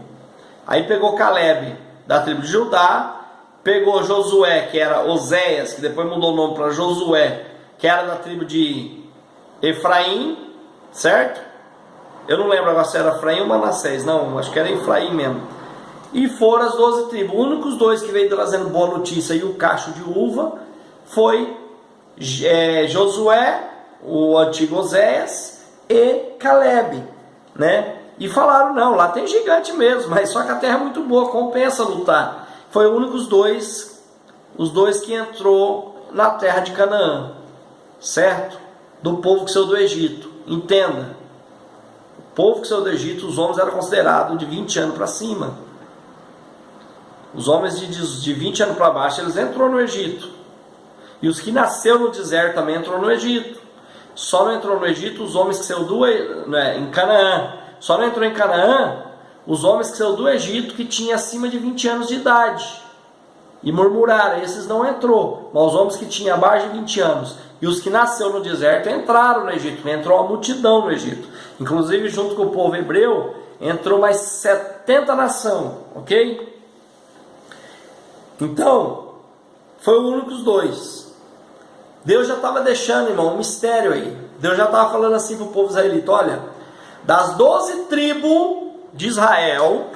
Aí pegou Caleb da tribo de Judá, pegou Josué, que era Oséias, que depois mudou o nome para Josué, que era da tribo de Efraim, certo? Eu não lembro agora se era Efraim ou Manassés, não, acho que era Efraim mesmo. E foram as 12 tribos. Os únicos dois que veio trazendo boa notícia e o cacho de uva foi Josué, o antigo Oséias, e Caleb, né? E falaram, não, lá tem gigante mesmo, mas só que a terra é muito boa, compensa lutar. Foi o único os dois que entrou na terra de Canaã, certo? Do povo que saiu do Egito. Entenda, o povo que saiu do Egito, os homens eram considerados de 20 anos para cima. Os homens de 20 anos para baixo, eles entrou no Egito. E os que nasceram no deserto também entrou no Egito. Só não entrou no Egito os homens que saíram em Canaã. Só não entrou em Canaã os homens que saíram do Egito que tinham acima de 20 anos de idade. E murmuraram, esses não entrou. Mas os homens que tinham abaixo de 20 anos e os que nasceram no deserto entraram no Egito. Entrou uma multidão no Egito. Inclusive junto com o povo hebreu entrou mais 70 nações. Ok? Então, foi o único dos dois. Deus já estava deixando, irmão, um mistério aí. Deus já estava falando assim para o povo israelita, olha, das 12 tribos de Israel,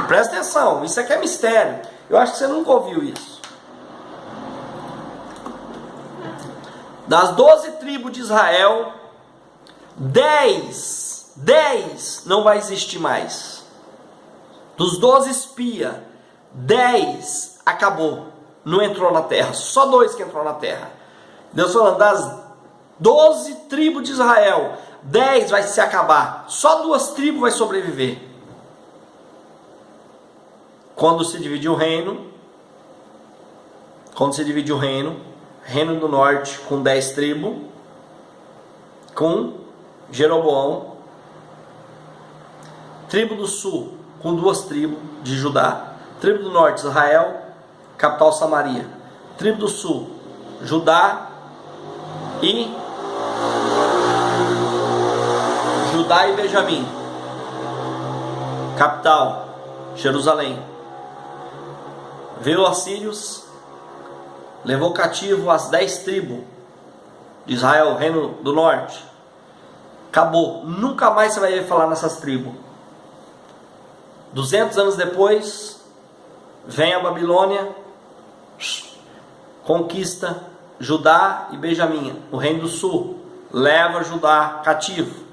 presta atenção, isso aqui é mistério. Eu acho que você nunca ouviu isso. Das 12 tribos de Israel, 10 não vai existir mais. Dos 12 espias, 10 acabou, não entrou na terra, só 2 que entrou na terra. Deus falando, das 12 tribos de Israel, 10 vai se acabar, só 2 tribos vai sobreviver. Quando se dividiu o reino, Reino do Norte com 10 tribos, com Jeroboão, tribo do Sul com 2 tribos de Judá, tribo do Norte Israel, capital Samaria, tribo do Sul Judá e Benjamim, capital Jerusalém. Veio os assírios, levou cativo as 10 tribos de Israel, reino do norte. Acabou, nunca mais você vai ver falar nessas tribos. 200 anos depois, vem a Babilônia, conquista Judá e Benjamim, o reino do sul, leva Judá cativo.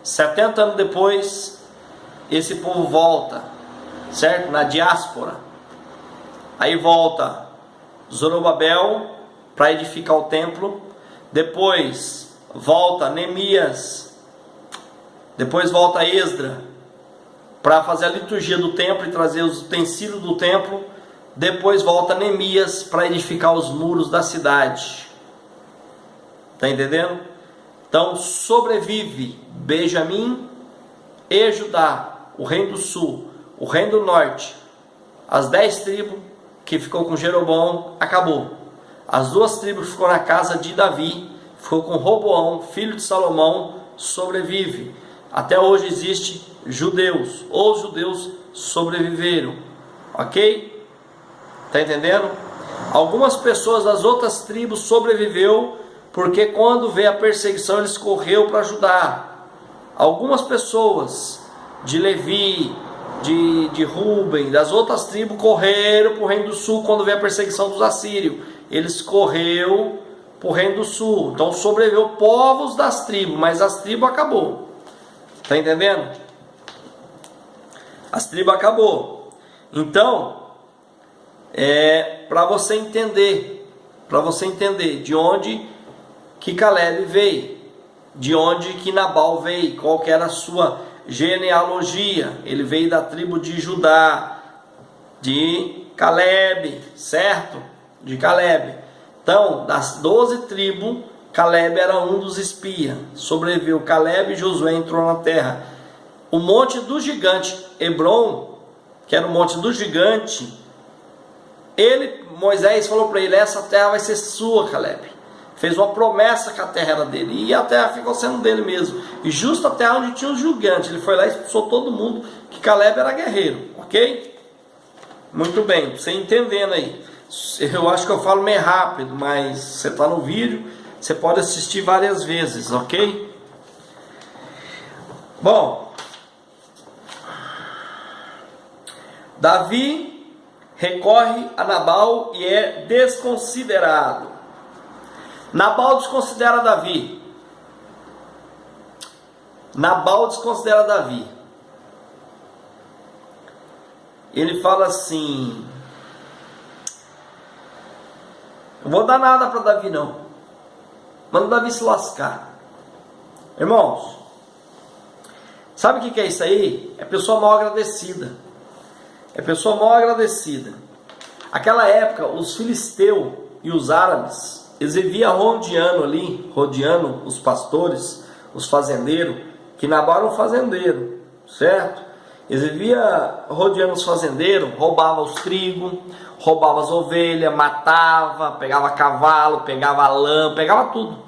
70 anos depois, esse povo volta, certo? Na diáspora. Aí volta Zorobabel para edificar o templo. Depois volta Neemias. Depois volta Esdra para fazer a liturgia do templo e trazer os utensílios do templo. Depois volta Neemias para edificar os muros da cidade. Está entendendo? Então sobrevive Benjamim e Judá, o reino do sul, o reino do norte. As 10 tribos que ficou com Jeroboão, acabou. As 2 tribos que ficou na casa de Davi, ficou com Roboão, filho de Salomão, sobrevive. Até hoje existe judeus, os judeus sobreviveram, ok? Está entendendo? Algumas pessoas das outras tribos sobreviveu, porque quando veio a perseguição eles correu para ajudar. Algumas pessoas de Levi, de Ruben, das outras tribos correram para o reino do sul quando veio a perseguição dos assírios. Eles correram para o reino do sul. Então sobreviveu povos das tribos, mas as tribos acabou. Está entendendo? As tribos acabou. Então, para você entender de onde que Caleb veio, de onde que Nabal veio, qual que era a sua genealogia. Ele veio da tribo de Judá, de Caleb, certo? De Caleb. Então, das 12 tribos, Caleb era um dos espias. Sobreviveu Caleb e Josué entrou na terra. O monte do gigante Hebron, que era o monte do gigante, Moisés falou para ele: essa terra vai ser sua, Caleb. Fez uma promessa que a terra era dele, e a terra ficou sendo dele mesmo. E justo a terra onde tinha os gigantes, ele foi lá e expulsou todo mundo, que Caleb era guerreiro, ok? Muito bem, você entendendo aí. Eu acho que eu falo meio rápido, mas você está no vídeo, você pode assistir várias vezes, ok? Bom, Davi recorre a Nabal e é desconsiderado. Nabal desconsidera Davi. Nabal desconsidera Davi. Ele fala assim: não vou dar nada para Davi não. Manda Davi se lascar. Irmãos, sabe o que é isso aí? É pessoa mal agradecida. É pessoa mal agradecida. Aquela época, os filisteus e os árabes, eles viviam rodeando os pastores, os fazendeiros, que Nabal era um fazendeiro, certo? Eles viviam rodeando os fazendeiros, roubavam os trigos, roubavam as ovelhas, matava, pegava cavalo, pegava lã, pegava tudo.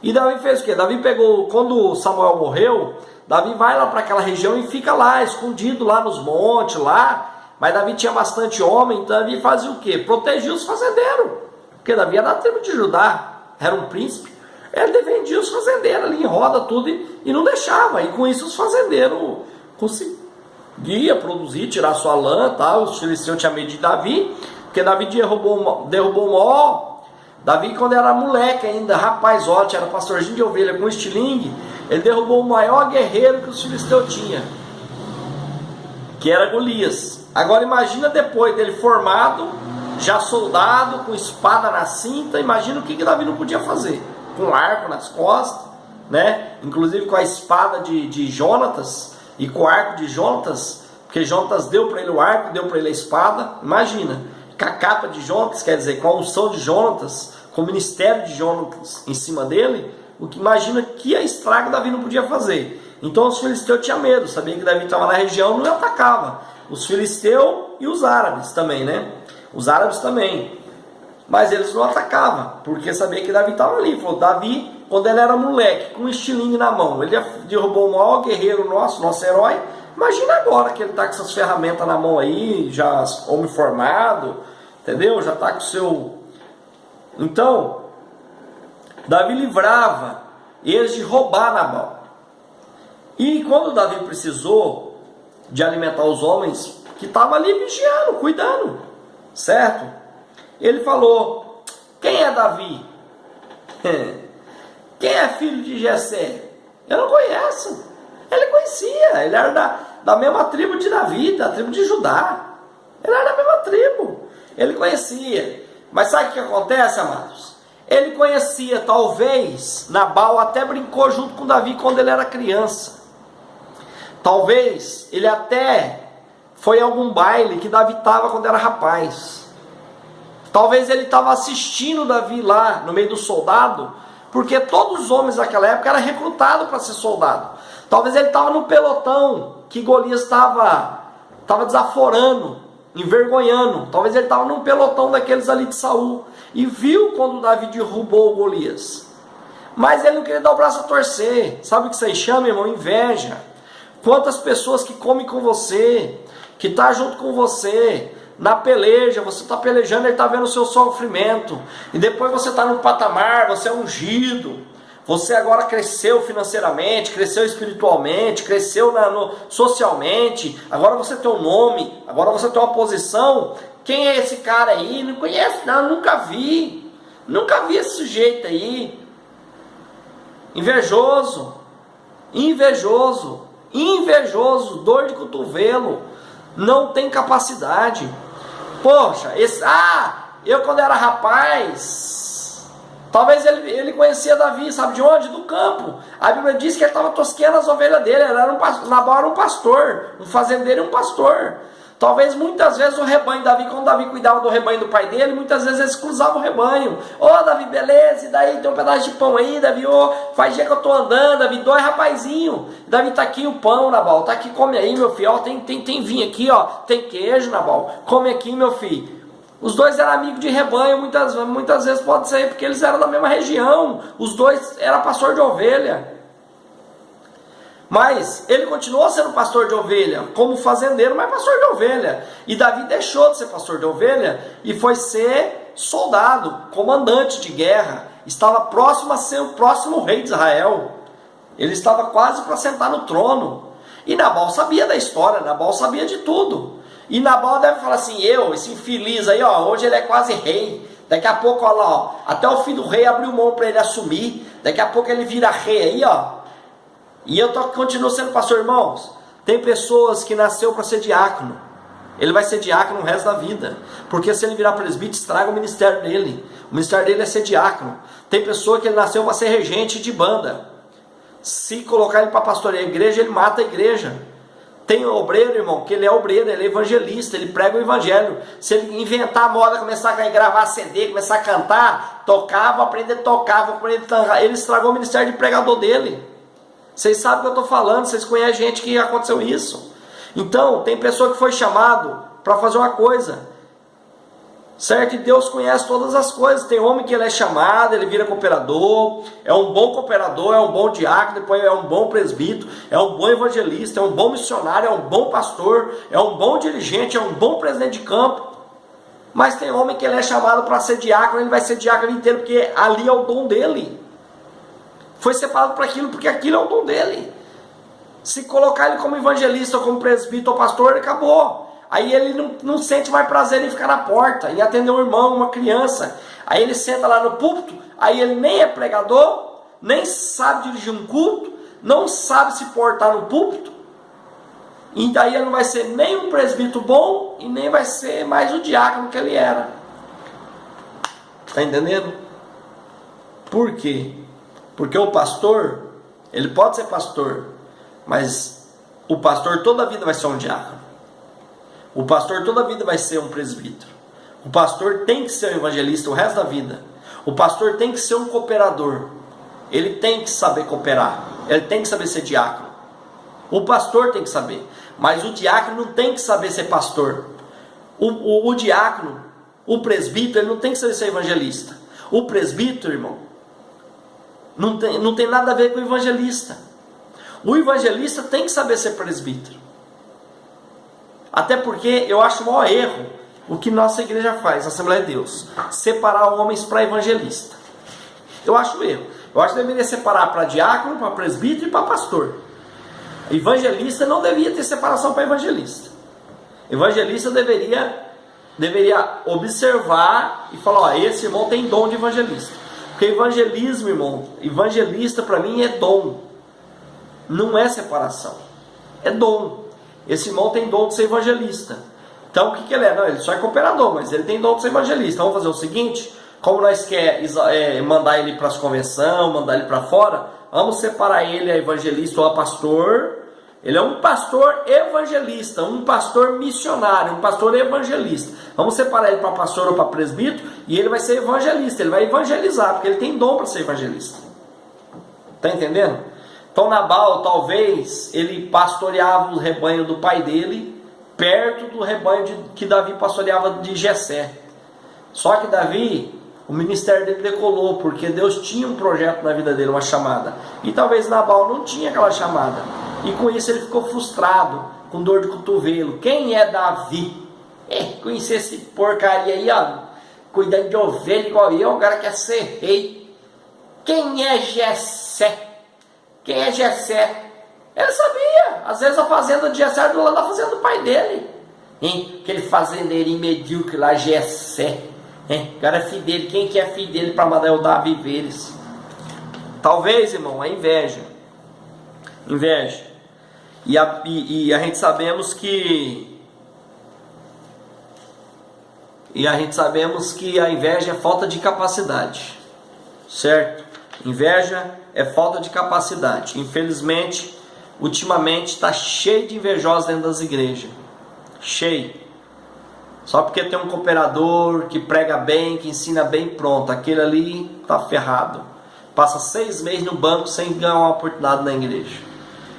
E Davi fez o quê? Davi pegou, quando Samuel morreu, Davi vai lá para aquela região e fica lá, escondido lá nos montes, lá. Mas Davi tinha bastante homem, então Davi fazia o quê? Protegia os fazendeiros. Porque Davi era da tribo de Judá, era um príncipe. Ele defendia os fazendeiros ali em roda, tudo, e não deixava. E com isso os fazendeiros conseguiam produzir, tirar sua lã, tá? Os filisteus tinham medo de Davi, porque Davi derrubou o maior. Davi, quando era moleque ainda, rapazote, era pastorzinho de ovelha com estilingue, ele derrubou o maior guerreiro que os filisteus tinham, que era Golias. Agora imagina depois dele formado, já soldado, com espada na cinta, imagina o que Davi não podia fazer, com arco nas costas, né? Inclusive com a espada de Jonatas e com o arco de Jonatas, porque Jonatas deu para ele o arco, deu para ele a espada. Imagina, com a capa de Jonatas, quer dizer, com a unção de Jonatas, com o ministério de Jonatas em cima dele, imagina que estrago Davi não podia fazer. Então os filisteus tinham medo, sabia que Davi estava na região, não atacava. Os filisteus e os árabes também, né? Os árabes também. Mas eles não atacavam, porque sabia que Davi estava ali. Falou, Davi, quando ele era moleque, com um estilingue na mão, ele derrubou o maior guerreiro nosso herói. Imagina agora que ele está com essas ferramentas na mão aí, já homem formado, entendeu? Já está com o seu... Então, Davi livrava eles de roubar Nabal. E quando Davi precisou de alimentar os homens que estavam ali vigiando, cuidando, certo? Ele falou, quem é Davi? Quem é filho de Jessé? Eu não conheço. conhecia, ele era da mesma tribo de Davi, da tribo de Judá. Ele era da mesma tribo, ele conhecia. Mas sabe o que acontece, amados? Ele conhecia, talvez, Nabal até brincou junto com Davi quando ele era criança. Talvez ele até foi a algum baile que Davi estava quando era rapaz. Talvez ele estava assistindo Davi lá no meio do soldado, porque todos os homens daquela época eram recrutados para ser soldado. Talvez ele estava no pelotão que Golias estava desaforando, envergonhando. Talvez ele estava num pelotão daqueles ali de Saul e viu quando Davi derrubou Golias. Mas ele não queria dar o braço a torcer. Sabe o que isso aí chama, irmão? Inveja. Quantas pessoas que comem com você, que estão junto com você, na peleja, você está pelejando, ele está vendo o seu sofrimento, e depois você está num patamar, você é ungido, você agora cresceu financeiramente, cresceu espiritualmente, cresceu socialmente, agora você tem um nome, agora você tem uma posição. Quem é esse cara aí? Não conheço, não, nunca vi esse sujeito aí. Invejoso, dor de cotovelo, não tem capacidade. Poxa, eu quando era rapaz, talvez ele conhecia Davi, sabe de onde? Do campo. A Bíblia diz que ele estava tosqueando as ovelhas dele, Nabal era um pastor, um fazendeiro e um pastor. Talvez muitas vezes o rebanho, quando Davi cuidava do rebanho do pai dele, muitas vezes eles cruzavam o rebanho. Davi, beleza, e daí tem um pedaço de pão aí, Davi, faz dia que eu tô andando, Davi, dói rapazinho. Davi, tá aqui o pão, Nabal, tá aqui, come aí, meu filho, tem vinho aqui, tem queijo, Nabal, come aqui, meu filho. Os dois eram amigos de rebanho, muitas vezes pode ser, porque eles eram da mesma região, os dois eram pastor de ovelha. Mas ele continuou sendo pastor de ovelha, como fazendeiro, mas pastor de ovelha. E Davi deixou de ser pastor de ovelha e foi ser soldado, comandante de guerra. Estava próximo a ser o próximo rei de Israel. Ele estava quase para sentar no trono. E Nabal sabia da história, Nabal sabia de tudo. E Nabal deve falar assim, esse infeliz aí, hoje ele é quase rei. Daqui a pouco, até o filho do rei abriu mão para ele assumir. Daqui a pouco ele vira rei aí, E eu continuo sendo pastor, irmãos. Tem pessoas que nasceu para ser diácono. Ele vai ser diácono o resto da vida. Porque se ele virar presbítero, estraga o ministério dele. O ministério dele é ser diácono. Tem pessoa que ele nasceu para ser regente de banda. Se colocar ele para pastorear a igreja, ele mata a igreja. Tem um obreiro, irmão, que ele é obreiro, ele é evangelista, ele prega o evangelho. Se ele inventar a moda, começar a gravar CD, começar a cantar, vou aprender a tocar, ele estragou o ministério de pregador dele. Vocês sabem o que eu estou falando, vocês conhecem gente que aconteceu isso. Então, tem pessoa que foi chamado para fazer uma coisa, certo? E Deus conhece todas as coisas. Tem homem que ele é chamado, ele vira cooperador, é um bom cooperador, é um bom diácono, depois é um bom presbítero, é um bom evangelista, é um bom missionário, é um bom pastor, é um bom dirigente, é um bom presidente de campo. Mas tem homem que ele é chamado para ser diácono, ele vai ser diácono inteiro, porque ali é o dom dele. Foi separado para aquilo, porque aquilo é o dom dele. Se colocar ele como evangelista, ou como presbítero, ou pastor, ele acabou. Aí ele não sente mais prazer em ficar na porta, em atender um irmão, uma criança. Aí ele senta lá no púlpito, aí ele nem é pregador, nem sabe dirigir um culto, não sabe se portar no púlpito. E daí ele não vai ser nem um presbítero bom, e nem vai ser mais o diácono que ele era. Está entendendo? Por quê? Porque o pastor, ele pode ser pastor, mas o pastor toda a vida vai ser um diácono. O pastor toda a vida vai ser um presbítero. O pastor tem que ser um evangelista o resto da vida. O pastor tem que ser um cooperador. Ele tem que saber cooperar. Ele tem que saber ser diácono. O pastor tem que saber. Mas o diácono não tem que saber ser pastor. O diácono, o presbítero, ele não tem que saber ser evangelista. O presbítero, irmão, não tem nada a ver com o evangelista. O evangelista tem que saber ser presbítero. Até porque eu acho o maior erro o que nossa igreja faz, a Assembleia de Deus, separar homens para evangelista. Eu acho erro. Eu acho que deveria separar para diácono, para presbítero e para pastor. Evangelista não devia ter separação para evangelista. Evangelista deveria observar e falar, esse irmão tem dom de evangelista. Porque evangelismo, irmão, evangelista para mim é dom, não é separação. é dom. Esse irmão tem dom de ser evangelista. Então o que ele é? Não, ele só é cooperador, mas ele tem dom de ser evangelista. Então vamos fazer o seguinte: como nós quer mandar ele para as convenções, mandar ele para fora, vamos separar ele a evangelista ou a pastor. Ele é um pastor evangelista, um pastor missionário, um pastor evangelista. Vamos separar ele para pastor ou para presbítero, e ele vai ser evangelista, ele vai evangelizar, porque ele tem dom para ser evangelista. Está entendendo? Então Nabal, talvez, ele pastoreava o rebanho do pai dele, perto do rebanho que Davi pastoreava de Jessé. Só que Davi, o ministério dele decolou, porque Deus tinha um projeto na vida dele, uma chamada. E talvez Nabal não tinha aquela chamada. E com isso ele ficou frustrado, com dor de cotovelo. Quem é Davi? Conhecer esse porcaria aí, ó, cuidando de ovelha igual eu, o cara quer ser rei. Quem é Jessé? Quem é Jessé? Ele sabia. Às vezes a fazenda de Jessé era do lado da fazenda do pai dele. Aquele fazendeirinho medíocre lá, Jessé. O cara é filho dele. Quem que é filho dele para mandar eu dar a viveres? Talvez, irmão, a inveja. Inveja. E a gente sabemos que a inveja é falta de capacidade, certo? Inveja é falta de capacidade. Infelizmente, ultimamente está cheio de invejosos dentro das igrejas. Cheio. Só porque tem um cooperador que prega bem, que ensina bem, pronto, aquele ali está ferrado. Passa 6 meses no banco sem ganhar uma oportunidade na igreja.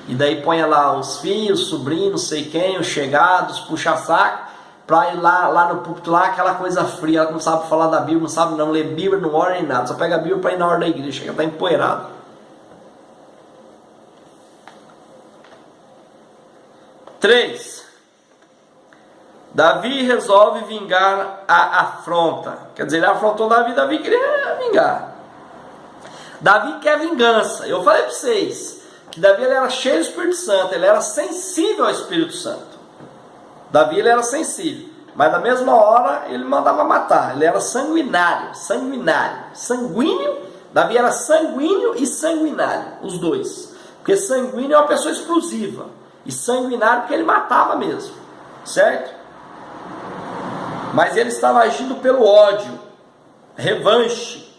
E daí põe lá os filhos, sobrinhos, não sei quem, os chegados, puxa saco, para ir lá no púlpito, lá aquela coisa fria, ela não sabe falar da Bíblia, não sabe não ler Bíblia, não ora nem nada, só pega a Bíblia para ir na hora da igreja, chega, está empoeirado. 3. Davi resolve vingar a afronta. Quer dizer, ele afrontou Davi, Davi queria vingar. Davi quer vingança. Eu falei para vocês que Davi ele era cheio do Espírito Santo, ele era sensível ao Espírito Santo. Davi ele era sensível, mas na mesma hora ele mandava matar. Ele era sanguinário. Sanguíneo. Davi era sanguíneo e sanguinário, os dois. Porque sanguíneo é uma pessoa explosiva, e sanguinário porque ele matava mesmo, certo? Mas ele estava agindo pelo ódio, revanche,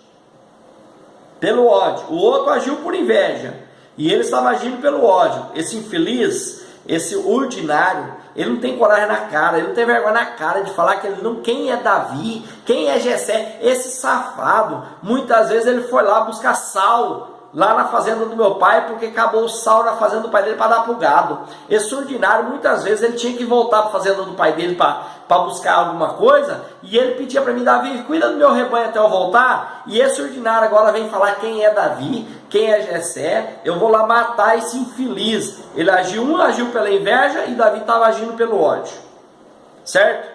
pelo ódio. O outro agiu por inveja, e ele estava agindo pelo ódio. Esse infeliz, esse ordinário, ele não tem coragem na cara, ele não tem vergonha na cara de falar que ele não, quem é Davi, quem é Jessé, esse safado. Muitas vezes ele foi lá buscar sal lá na fazenda do meu pai, porque acabou o sal na fazenda do pai dele para dar para o gado. Esse ordinário, muitas vezes ele tinha que voltar para a fazenda do pai dele para buscar alguma coisa, e ele pedia para mim: Davi, cuida do meu rebanho até eu voltar. E esse ordinário agora vem falar quem é Davi, quem é Jessé, eu vou lá matar esse infeliz. Ele agiu, um agiu pela inveja e Davi estava agindo pelo ódio, certo?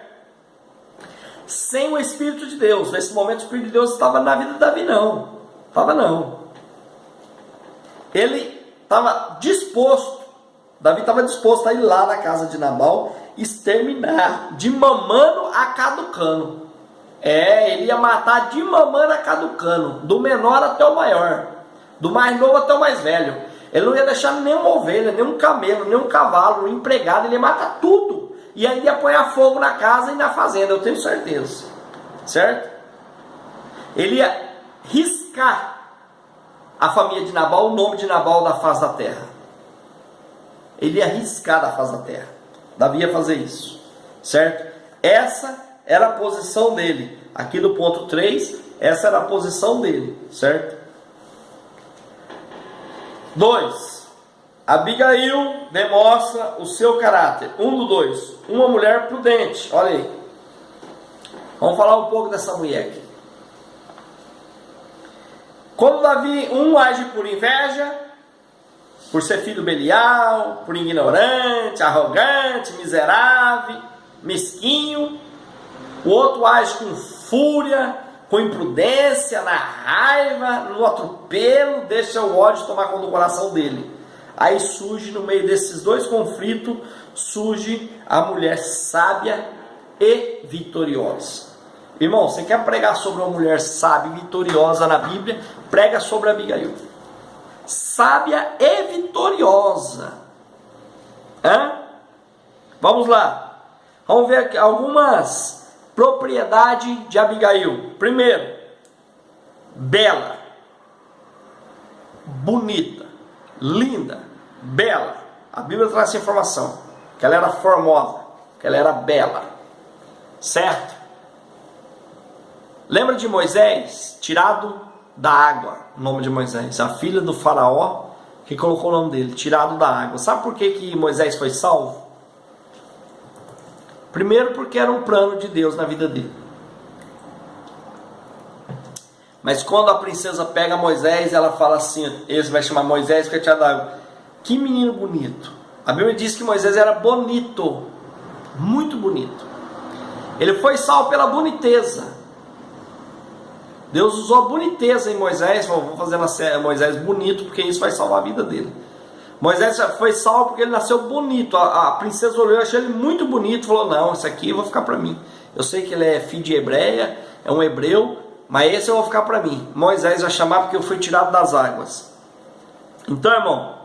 Sem o Espírito de Deus. Nesse momento o Espírito de Deus estava na vida de Davi, não estava não. Ele estava disposto, Davi estava disposto a ir lá na casa de Nabal, exterminar, de mamano a caducano. Ele ia matar de mamano a caducano, do menor até o maior, do mais novo até o mais velho. Ele não ia deixar nenhuma ovelha, nenhum camelo, nenhum cavalo, nenhum empregado, ele ia matar tudo. E aí ia apanhar fogo na casa e na fazenda, eu tenho certeza, certo? Ele ia riscar a família de Nabal, o nome de Nabal da face da terra. Ele ia riscar da face da terra. Davi ia fazer isso, certo? Essa era a posição dele. Aqui no ponto 3, essa era a posição dele, certo? 2. Abigail demonstra o seu caráter. 2. Uma mulher prudente. Olha aí. Vamos falar um pouco dessa mulher aqui. Quando Davi, age por inveja, por ser filho de Belial, por ignorante, arrogante, miserável, mesquinho. O outro age com fúria, com imprudência, na raiva, no atropelo, deixa o ódio tomar conta do coração dele. Aí surge, no meio desses dois conflitos, surge a mulher sábia e vitoriosa. Irmão, você quer pregar sobre uma mulher sábia e vitoriosa na Bíblia? Prega sobre Abigail. Sábia e vitoriosa. Vamos lá. Vamos ver aqui algumas propriedades de Abigail. Primeiro, bela, bonita, linda, bela. A Bíblia traz essa informação, que ela era formosa, que ela era bela, certo? Lembra de Moisés, tirado da água, o nome de Moisés, a filha do faraó, que colocou o nome dele, tirado da água. Sabe por que Moisés foi salvo? Primeiro porque era um plano de Deus na vida dele. Mas quando a princesa pega Moisés, ela fala assim, esse vai chamar Moisés porque é tirado da água. Que menino bonito. A Bíblia diz que Moisés era bonito, muito bonito. Ele foi salvo pela boniteza. Deus usou a boniteza em Moisés, vamos fazer Moisés bonito, porque isso vai salvar a vida dele. Moisés foi salvo porque ele nasceu bonito. A princesa olhou, achou ele muito bonito, falou, não, esse aqui eu vou ficar para mim. Eu sei que ele é filho de hebreia, é um hebreu, mas esse eu vou ficar para mim. Moisés vai chamar porque eu fui tirado das águas. Então, irmão,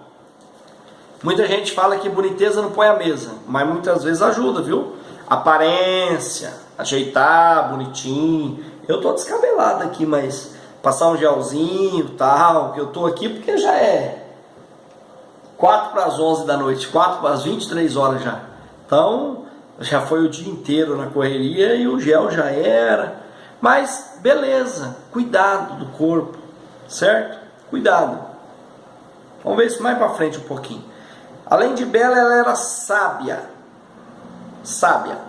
muita gente fala que boniteza não põe a mesa, mas muitas vezes ajuda, viu? Aparência, ajeitar, bonitinho. Eu tô descabelado aqui, mas passar um gelzinho e tal, que eu tô aqui porque já é 4 para as 11 da noite, 4 para as 23 horas já. Então, já foi o dia inteiro na correria e o gel já era. Mas, beleza, cuidado do corpo, certo? Cuidado. Vamos ver isso mais para frente um pouquinho. Além de bela, ela era sábia. Sábia.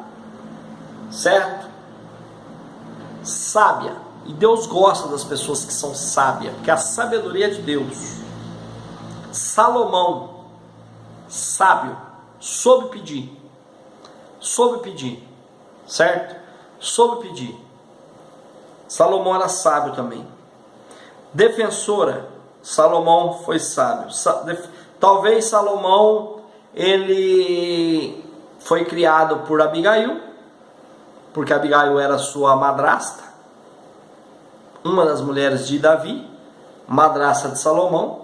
Certo? Sábia. E Deus gosta das pessoas que são sábias, porque a sabedoria é de Deus. Salomão, sábio, soube pedir. Soube pedir. Certo? Soube pedir. Salomão era sábio também. Defensora, Salomão foi sábio. Talvez Salomão, ele foi criado por Abigail, porque Abigail era sua madrasta, uma das mulheres de Davi, madrasta de Salomão.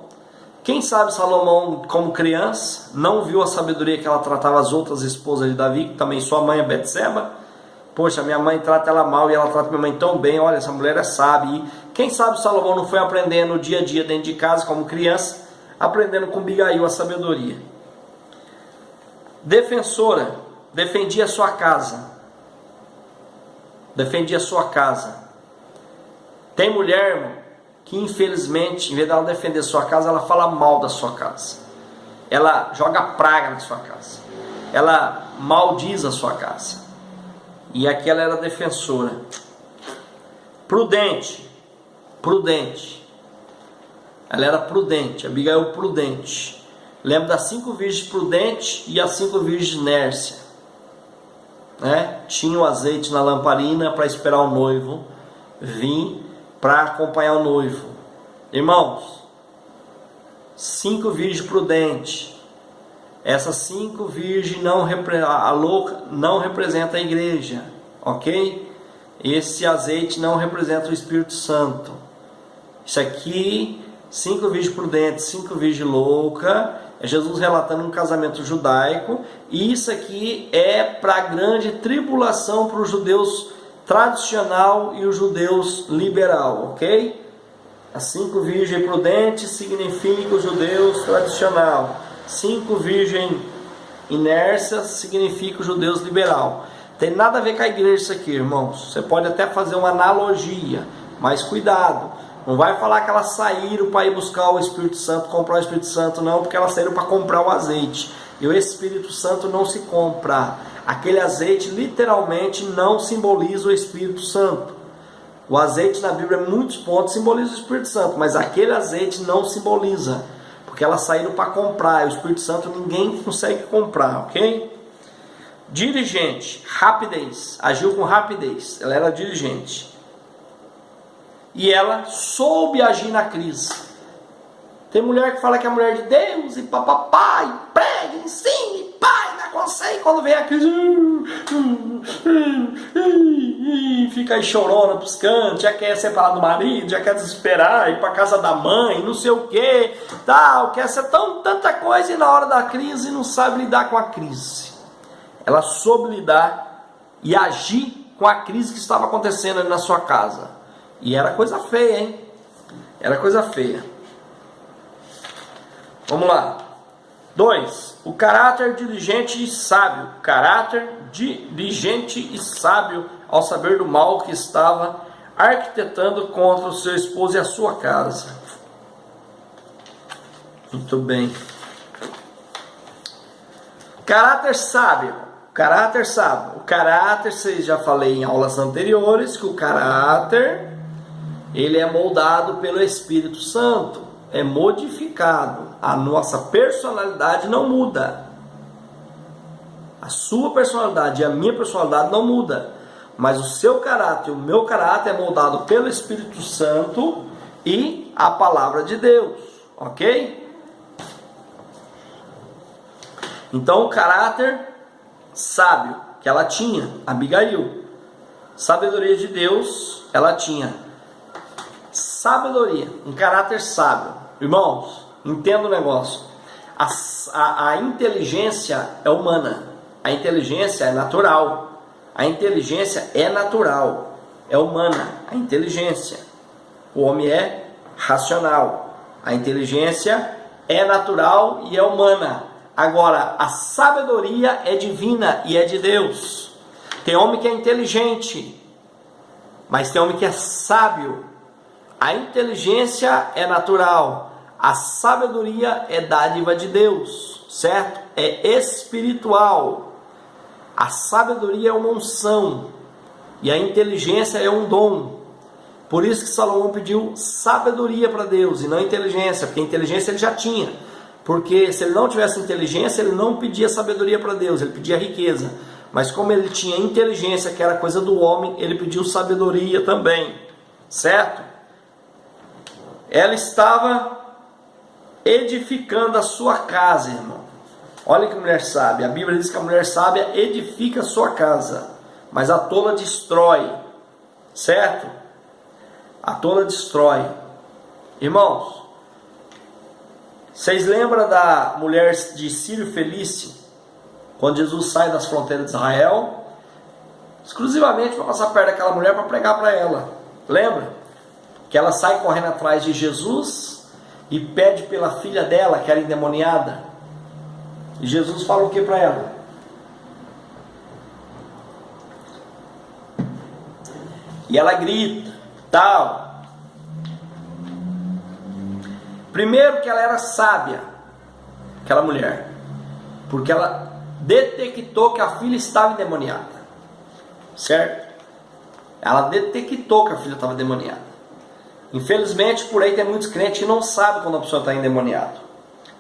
Quem sabe Salomão, como criança, não viu a sabedoria que ela tratava as outras esposas de Davi, também sua mãe é Betseba. Poxa, minha mãe trata ela mal e ela trata minha mãe tão bem, olha, essa mulher é sábia. E quem sabe Salomão não foi aprendendo o dia a dia dentro de casa, como criança, aprendendo com Abigail a sabedoria. Defensora, defendia a sua casa. Defendia a sua casa. Tem mulher, irmão, que infelizmente, em vez dela defender a sua casa, ela fala mal da sua casa. Ela joga praga na sua casa. Ela maldiz a sua casa. E aqui ela era defensora. Prudente. Prudente. Ela era prudente. Abigail prudente. Lembra das 5 virgens prudentes e as 5 virgens nércia. Né? Tinha o azeite na lamparina para esperar o noivo vir para acompanhar o noivo. Irmãos, 5 virgens prudentes. Essas 5 virgens não representa a igreja, ok? Esse azeite não representa o Espírito Santo. Isso aqui, 5 virgens prudentes, 5 virgens loucas, é Jesus relatando um casamento judaico. E isso aqui é para a grande tribulação para os judeus tradicional e os judeus liberal, ok? As 5 virgens prudentes significa os judeus tradicional. 5 virgens inércias significa os judeus liberal. Tem nada a ver com a igreja isso aqui, irmãos. Você pode até fazer uma analogia, mas cuidado. Não vai falar que elas saíram para ir buscar o Espírito Santo, comprar o Espírito Santo, não, porque elas saíram para comprar o azeite. E o Espírito Santo não se compra. Aquele azeite literalmente não simboliza o Espírito Santo. O azeite na Bíblia, em muitos pontos, simboliza o Espírito Santo, mas aquele azeite não simboliza, porque elas saíram para comprar. O Espírito Santo ninguém consegue comprar, ok? Dirigente, rapidez, agiu com rapidez, ela era dirigente. E ela soube agir na crise. Tem mulher que fala que é mulher de Deus, e papapá, e prega, ensine, pai, não aconselha, quando vem a crise, fica aí chorona pros cantos, já quer separar do marido, já quer desesperar, ir para casa da mãe, não sei o que, tal, quer ser tanta coisa e na hora da crise não sabe lidar com a crise. Ela soube lidar e agir com a crise que estava acontecendo ali na sua casa. E era coisa feia, hein? Era coisa feia. Vamos lá. 2. O caráter diligente e sábio. Caráter diligente e sábio ao saber do mal que estava arquitetando contra o seu esposo e a sua casa. Muito bem. Caráter sábio. Caráter sábio. O caráter, vocês já falei em aulas anteriores, que o caráter, ele é moldado pelo Espírito Santo, é modificado. A nossa personalidade não muda. A sua personalidade e a minha personalidade não muda. Mas o seu caráter e o meu caráter é moldado pelo Espírito Santo e a palavra de Deus. Ok? Então o caráter sábio que ela tinha, Abigail, sabedoria de Deus, ela tinha sabedoria, um caráter sábio. Irmãos, entenda o negócio. A inteligência é humana, a inteligência é natural, a inteligência é natural, é humana, a inteligência. O homem é racional, a inteligência é natural e é humana. Agora, a sabedoria é divina e é de Deus. Tem homem que é inteligente, mas tem homem que é sábio. A inteligência é natural, a sabedoria é dádiva de Deus, certo? É espiritual. A sabedoria é uma unção e a inteligência é um dom. Por isso que Salomão pediu sabedoria para Deus e não inteligência, porque inteligência ele já tinha. Porque se ele não tivesse inteligência, ele não pedia sabedoria para Deus, ele pedia riqueza. Mas como ele tinha inteligência, que era coisa do homem, ele pediu sabedoria também, certo? Ela estava edificando a sua casa, irmão. Olha que mulher sábia. A Bíblia diz que a mulher sábia edifica a sua casa, mas a tola destrói, certo? A tola destrói. Irmãos, vocês lembram da mulher de Sírio Felice, quando Jesus sai das fronteiras de Israel, exclusivamente para passar perto daquela mulher para pregar para ela? Lembra? Que ela sai correndo atrás de Jesus e pede pela filha dela, que era endemoniada. E Jesus fala o que para ela? E ela grita, tal. Primeiro que ela era sábia, aquela mulher, porque ela detectou que a filha estava endemoniada, certo? Ela detectou que a filha estava endemoniada. Infelizmente, por aí tem muitos crentes que não sabem quando a pessoa está endemoniada.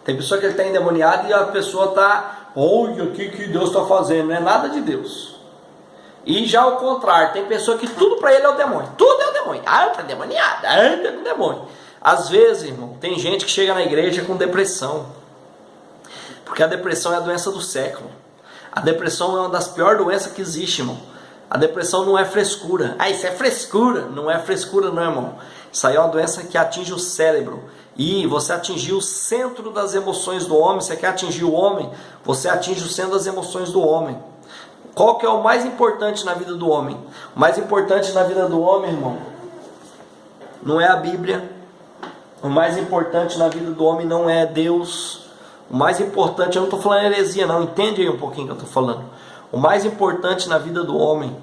Tem pessoa que está endemoniada e a pessoa está, olha o que Deus está fazendo, não é nada de Deus. E já ao contrário, tem pessoa que tudo para ele é o demônio, tudo é o demônio. Ah, está endemoniada, está com demônio. Às vezes, irmão, tem gente que chega na igreja com depressão, porque a depressão é a doença do século. A depressão é uma das piores doenças que existe, irmão. A depressão não é frescura. Ah, isso é frescura. Não é frescura não, irmão. Isso aí é uma doença que atinge o cérebro. E você atingiu o centro das emoções do homem. Você quer atingir o homem? Você atinge o centro das emoções do homem. Qual que é o mais importante na vida do homem? O mais importante na vida do homem, irmão, não é a Bíblia. O mais importante na vida do homem não é Deus. O mais importante, eu não estou falando heresia não, entende aí um pouquinho que eu estou falando. O mais importante na vida do homem,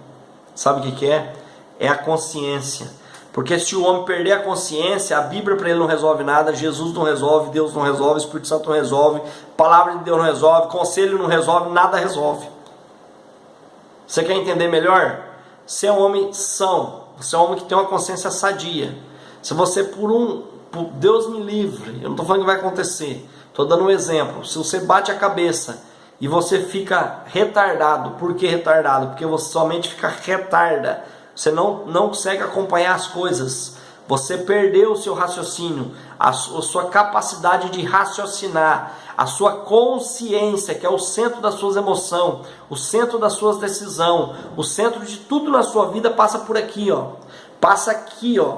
sabe o que é? É a consciência. Porque se o homem perder a consciência, a Bíblia para ele não resolve nada, Jesus não resolve, Deus não resolve, o Espírito Santo não resolve, a palavra de Deus não resolve, conselho não resolve, nada resolve. Você quer entender melhor? Você é um homem são, você é um homem que tem uma consciência sadia. Se você Deus me livre, eu não estou falando que vai acontecer, estou dando um exemplo. Se você bate a cabeça e você fica retardado, por que retardado? Porque você somente fica retarda, você não consegue acompanhar as coisas, Você perdeu o seu raciocínio, a sua capacidade de raciocinar, a sua consciência, que é o centro das suas emoções, o centro das suas decisões, o centro de tudo na sua vida passa por aqui, ó. Passa aqui, ó.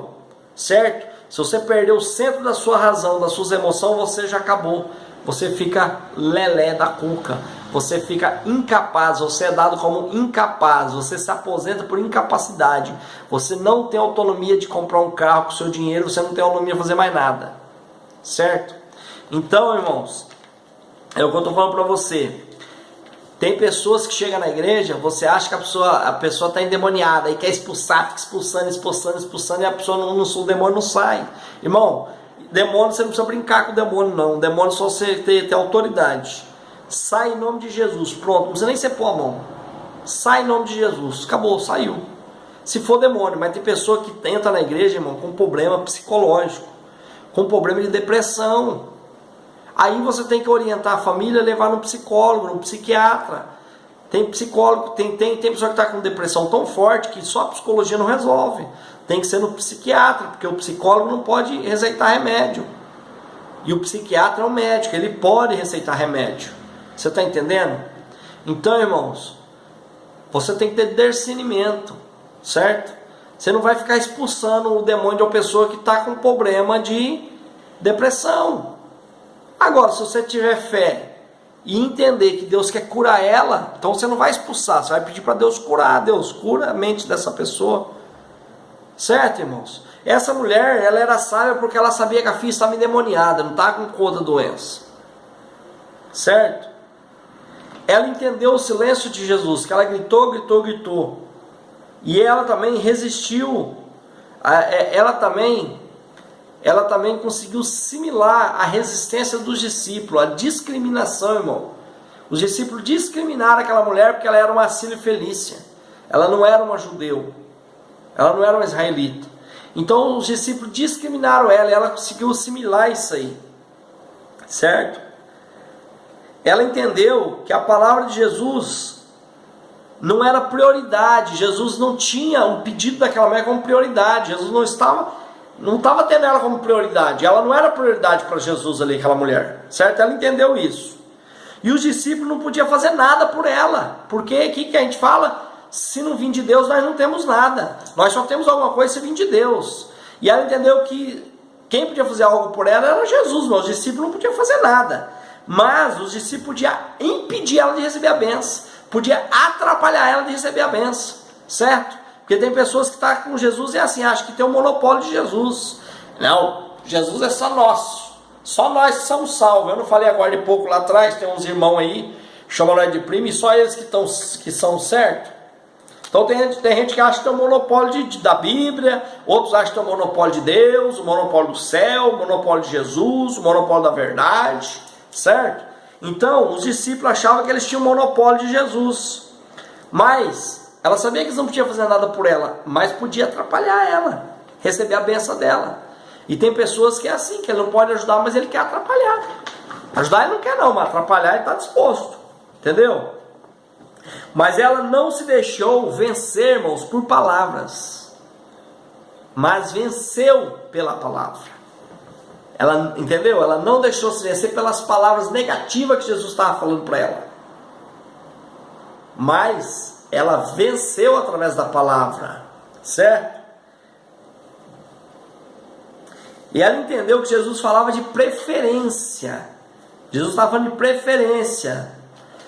Certo? Se você perder o centro da sua razão, das suas emoções, você já acabou. Você fica lelé da cuca. Você fica incapaz, você é dado como incapaz, você se aposenta por incapacidade. Você não tem autonomia de comprar um carro com o seu dinheiro, você não tem autonomia de fazer mais nada. Certo? Então, irmãos, é o que eu estou falando para você. Tem pessoas que chegam na igreja, você acha que a pessoa está endemoniada e quer expulsar, fica expulsando, e a pessoa o demônio não sai. Irmão, demônio você não precisa brincar com o demônio, não. O demônio só você ter autoridade. Sai em nome de Jesus, pronto, não precisa nem você pôr a mão. Sai em nome de Jesus, acabou, saiu. Se for demônio, mas tem pessoa que entra na igreja, irmão, com problema psicológico, com problema de depressão. Aí você tem que orientar a família, levar no psicólogo, no psiquiatra. Tem psicólogo, tem pessoa que está com depressão tão forte que só a psicologia não resolve. Tem que ser no psiquiatra, porque o psicólogo não pode receitar remédio. E o psiquiatra é um médico, ele pode receitar remédio. Você está entendendo? Então, irmãos, você tem que ter discernimento, certo? Você não vai ficar expulsando o demônio de uma pessoa que está com problema de depressão. Agora, se você tiver fé e entender que Deus quer curar ela, então você não vai expulsar, você vai pedir para Deus curar. Deus, cura a mente dessa pessoa. Certo, irmãos? Essa mulher, ela era sábia porque ela sabia que a filha estava endemoniada, não estava com conta da doença. Certo? Ela entendeu o silêncio de Jesus, que ela gritou. E ela também resistiu. Ela também conseguiu assimilar a resistência dos discípulos, a discriminação, irmão. Os discípulos discriminaram aquela mulher porque ela era uma sírio-felícia. Ela não era uma judeu. Ela não era uma israelita. Então os discípulos discriminaram ela e ela conseguiu assimilar isso aí. Certo? Ela entendeu que a palavra de Jesus não era prioridade. Jesus não tinha um pedido daquela mulher como prioridade. Jesus não estava tendo ela como prioridade. Ela não era prioridade para Jesus ali, aquela mulher. Certo? Ela entendeu isso. E os discípulos não podiam fazer nada por ela. Porque o que a gente fala? Se não vir de Deus, nós não temos nada. Nós só temos alguma coisa se vir de Deus. E ela entendeu que quem podia fazer algo por ela era Jesus. Mas os discípulos não podiam fazer nada. Mas os discípulos podiam impedir ela de receber a bênção. Podia atrapalhar ela de receber a bênção. Certo? Porque tem pessoas que estão com Jesus e assim, acham que tem o monopólio de Jesus. Não, Jesus é só nosso. Só nós que somos salvos. Eu não falei agora de pouco lá atrás, tem uns irmãos aí, chamam nós de primo, e só eles que são certos. Então tem gente que acha que tem o monopólio da Bíblia, outros acham que tem o monopólio de Deus, o monopólio do céu, o monopólio de Jesus, o monopólio da verdade. Certo? Então, os discípulos achavam que eles tinham o monopólio de Jesus. Mas, ela sabia que eles não podiam fazer nada por ela, mas podia atrapalhar ela, receber a bênção dela. E tem pessoas que é assim, que ele não pode ajudar, mas ele quer atrapalhar. Ajudar ele não quer não, mas atrapalhar ele está disposto. Entendeu? Mas ela não se deixou vencer, irmãos, por palavras. Mas venceu pela palavra. Ela, entendeu? Ela não deixou se vencer pelas palavras negativas que Jesus estava falando para ela. Mas ela venceu através da palavra. Certo? E ela entendeu que Jesus falava de preferência. Jesus estava falando de preferência.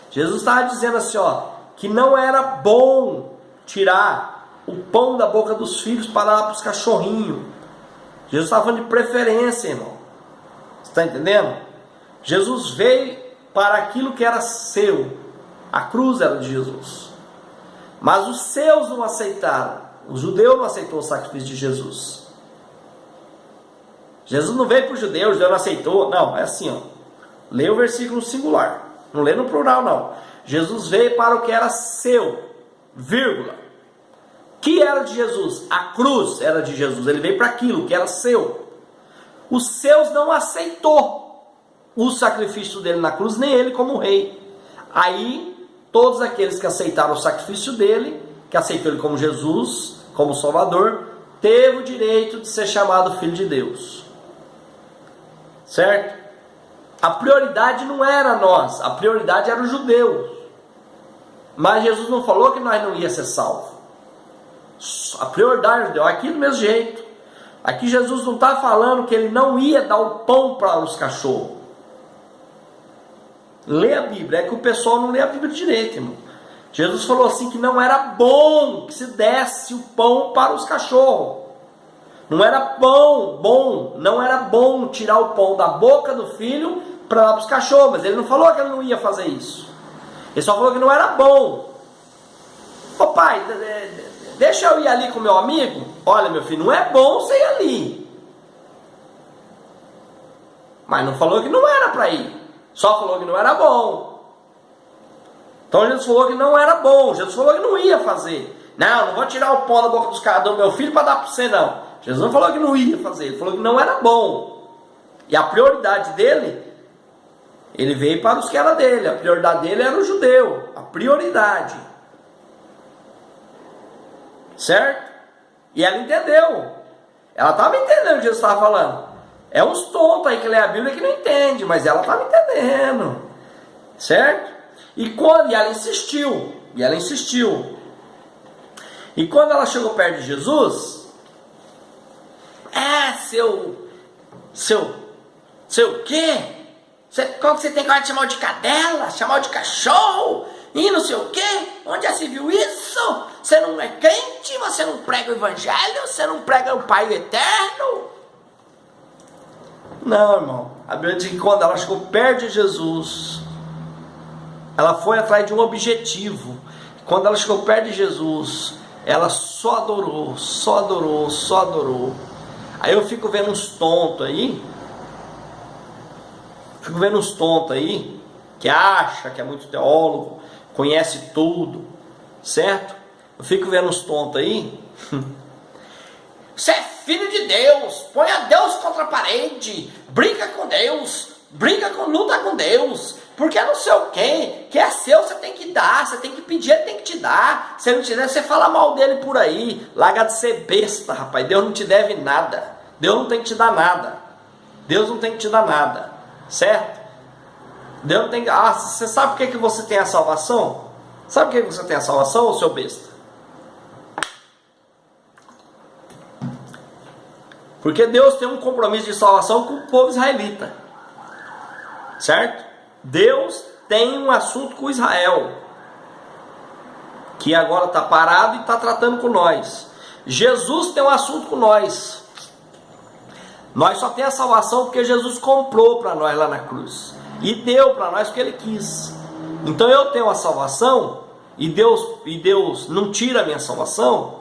Jesus estava dizendo assim, ó, que não era bom tirar o pão da boca dos filhos para dar para os cachorrinhos. Jesus estava falando de preferência, irmão. Você está entendendo? Jesus veio para aquilo que era seu. A cruz era de Jesus. Mas os seus não aceitaram. O judeu não aceitou o sacrifício de Jesus. Jesus não veio para o judeu não aceitou. Não, é assim, ó. Lê o versículo singular. Não lê no plural, não. Jesus veio para o que era seu. Vírgula. Que era de Jesus? A cruz era de Jesus. Ele veio para aquilo que era seu. Os seus não aceitou o sacrifício dele na cruz, nem ele como rei. Aí, todos aqueles que aceitaram o sacrifício dele, que aceitou ele como Jesus, como Salvador, teve o direito de ser chamado filho de Deus. Certo? A prioridade não era nós, a prioridade era os judeus. Mas Jesus não falou que nós não ia ser salvos. A prioridade deu aqui do mesmo jeito. Aqui Jesus não está falando que ele não ia dar o pão para os cachorros. Lê a Bíblia, é que o pessoal não lê a Bíblia direito, irmão. Jesus falou assim que não era bom que se desse o pão para os cachorros. Não era não era bom tirar o pão da boca do filho para dar para os cachorros. Mas ele não falou que ele não ia fazer isso. Ele só falou que não era bom. Ô pai, deixa eu ir ali com meu amigo. Olha, meu filho, não é bom você ir ali. Mas não falou que não era para ir. Só falou que não era bom. Então Jesus falou que não era bom. Jesus falou que não ia fazer. Não vou tirar o pão da boca do meu filho para dar para você, não. Jesus não falou que não ia fazer. Ele falou que não era bom. E a prioridade dele, ele veio para os que era dele. A prioridade dele era o judeu. A prioridade. Certo? E ela entendeu. Ela estava entendendo o que Jesus estava falando. É uns tontos aí que lê a Bíblia que não entende, mas ela estava entendendo. Certo? E ela insistiu. E quando ela chegou perto de Jesus, seu quê? Qual que você tem que chamar de cadela? Chamar de cachorro? E não sei o quê? Onde já se viu isso? Você não é crente? Você não prega o evangelho? Você não prega o Pai Eterno? Não, irmão. A Bíblia diz que quando ela chegou perto de Jesus, ela foi atrás de um objetivo. Quando ela chegou perto de Jesus, ela só adorou. Aí eu fico vendo uns tontos aí. Que acha que é muito teólogo, conhece tudo, certo? Eu fico vendo uns tontos aí. Você é filho de Deus, põe a Deus contra a parede, briga com Deus, luta com Deus, porque não sei o que é seu, você tem que dar, você tem que pedir, ele tem que te dar. Se ele não te der, você fala mal dele por aí. Larga de ser besta, rapaz. Deus não te deve nada. Deus não tem que te dar nada. Certo? Deus não tem que... você sabe por que você tem a salvação? Sabe por que você tem a salvação, ô seu besta? Porque Deus tem um compromisso de salvação com o povo israelita. Certo? Deus tem um assunto com Israel, que agora está parado e está tratando com nós. Jesus tem um assunto com nós. Nós só temos a salvação porque Jesus comprou para nós lá na cruz. E deu para nós porque Ele quis. Então eu tenho a salvação e Deus não tira a minha salvação.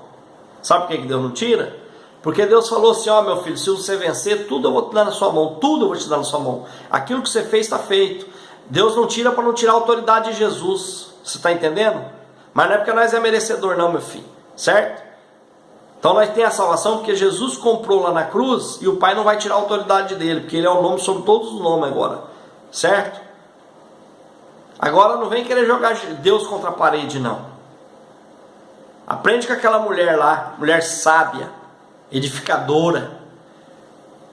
Sabe por que Deus não tira? Porque Deus falou assim: ó, meu filho, se você vencer, tudo eu vou te dar na sua mão. Tudo eu vou te dar na sua mão. Aquilo que você fez está feito. Deus não tira para não tirar a autoridade de Jesus. Você está entendendo? Mas não é porque nós é merecedor não, meu filho. Certo? Então nós temos a salvação porque Jesus comprou lá na cruz. E o Pai não vai tirar a autoridade dele, porque Ele é o nome sobre todos os nomes agora. Certo? Agora não vem querer jogar Deus contra a parede, não. Aprende com aquela mulher lá, mulher sábia, edificadora.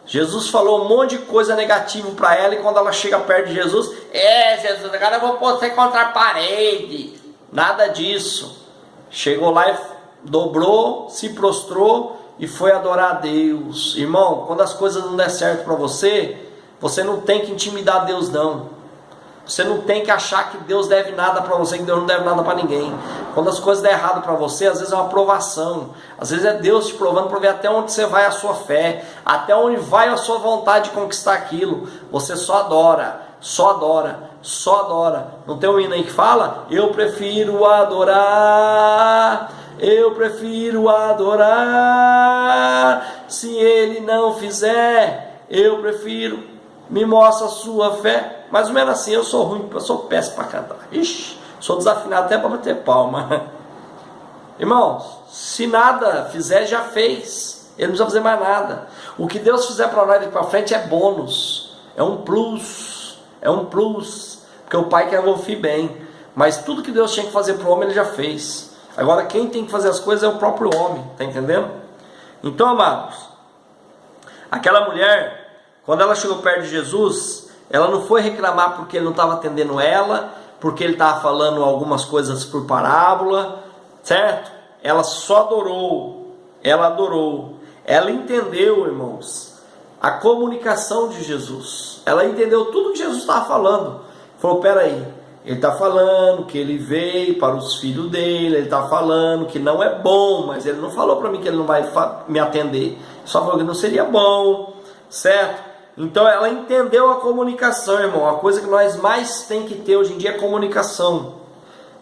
Jesus falou um monte de coisa negativa para ela, e quando ela chega perto de Jesus, Jesus, agora eu vou pôr você contra a parede. Nada disso. Chegou lá e dobrou, se prostrou e foi adorar a Deus. Irmão, quando as coisas não der certo para você, você não tem que intimidar Deus, não. Você não tem que achar que Deus deve nada para você, que Deus não deve nada para ninguém. Quando as coisas der errado para você, às vezes é uma provação. Às vezes é Deus te provando para ver até onde você vai a sua fé, até onde vai a sua vontade de conquistar aquilo. Você só adora. Não tem um hino aí que fala? Eu prefiro adorar. Se Ele não fizer, eu prefiro. Me mostra a sua fé. Mais ou menos assim. Eu sou ruim, eu sou péssimo para cantar. Ixi, sou desafinado até para bater palma. Irmãos, se nada fizer, já fez. Ele não precisa fazer mais nada. O que Deus fizer para nós daqui para frente é bônus. É um plus. Porque o Pai quer ouvir bem. Mas tudo que Deus tinha que fazer para o homem, Ele já fez. Agora quem tem que fazer as coisas é o próprio homem. Está entendendo? Então, amados, aquela mulher, quando ela chegou perto de Jesus, ela não foi reclamar porque ele não estava atendendo ela, porque ele estava falando algumas coisas por parábola, certo? Ela só adorou, ela adorou, ela entendeu, irmãos, a comunicação de Jesus, ela entendeu tudo que Jesus estava falando. Falou, peraí, ele está falando que ele veio para os filhos dele, ele está falando que não é bom, mas ele não falou para mim que ele não vai me atender, só falou que não seria bom, certo? Então ela entendeu a comunicação, irmão. A coisa que nós mais tem que ter hoje em dia é comunicação.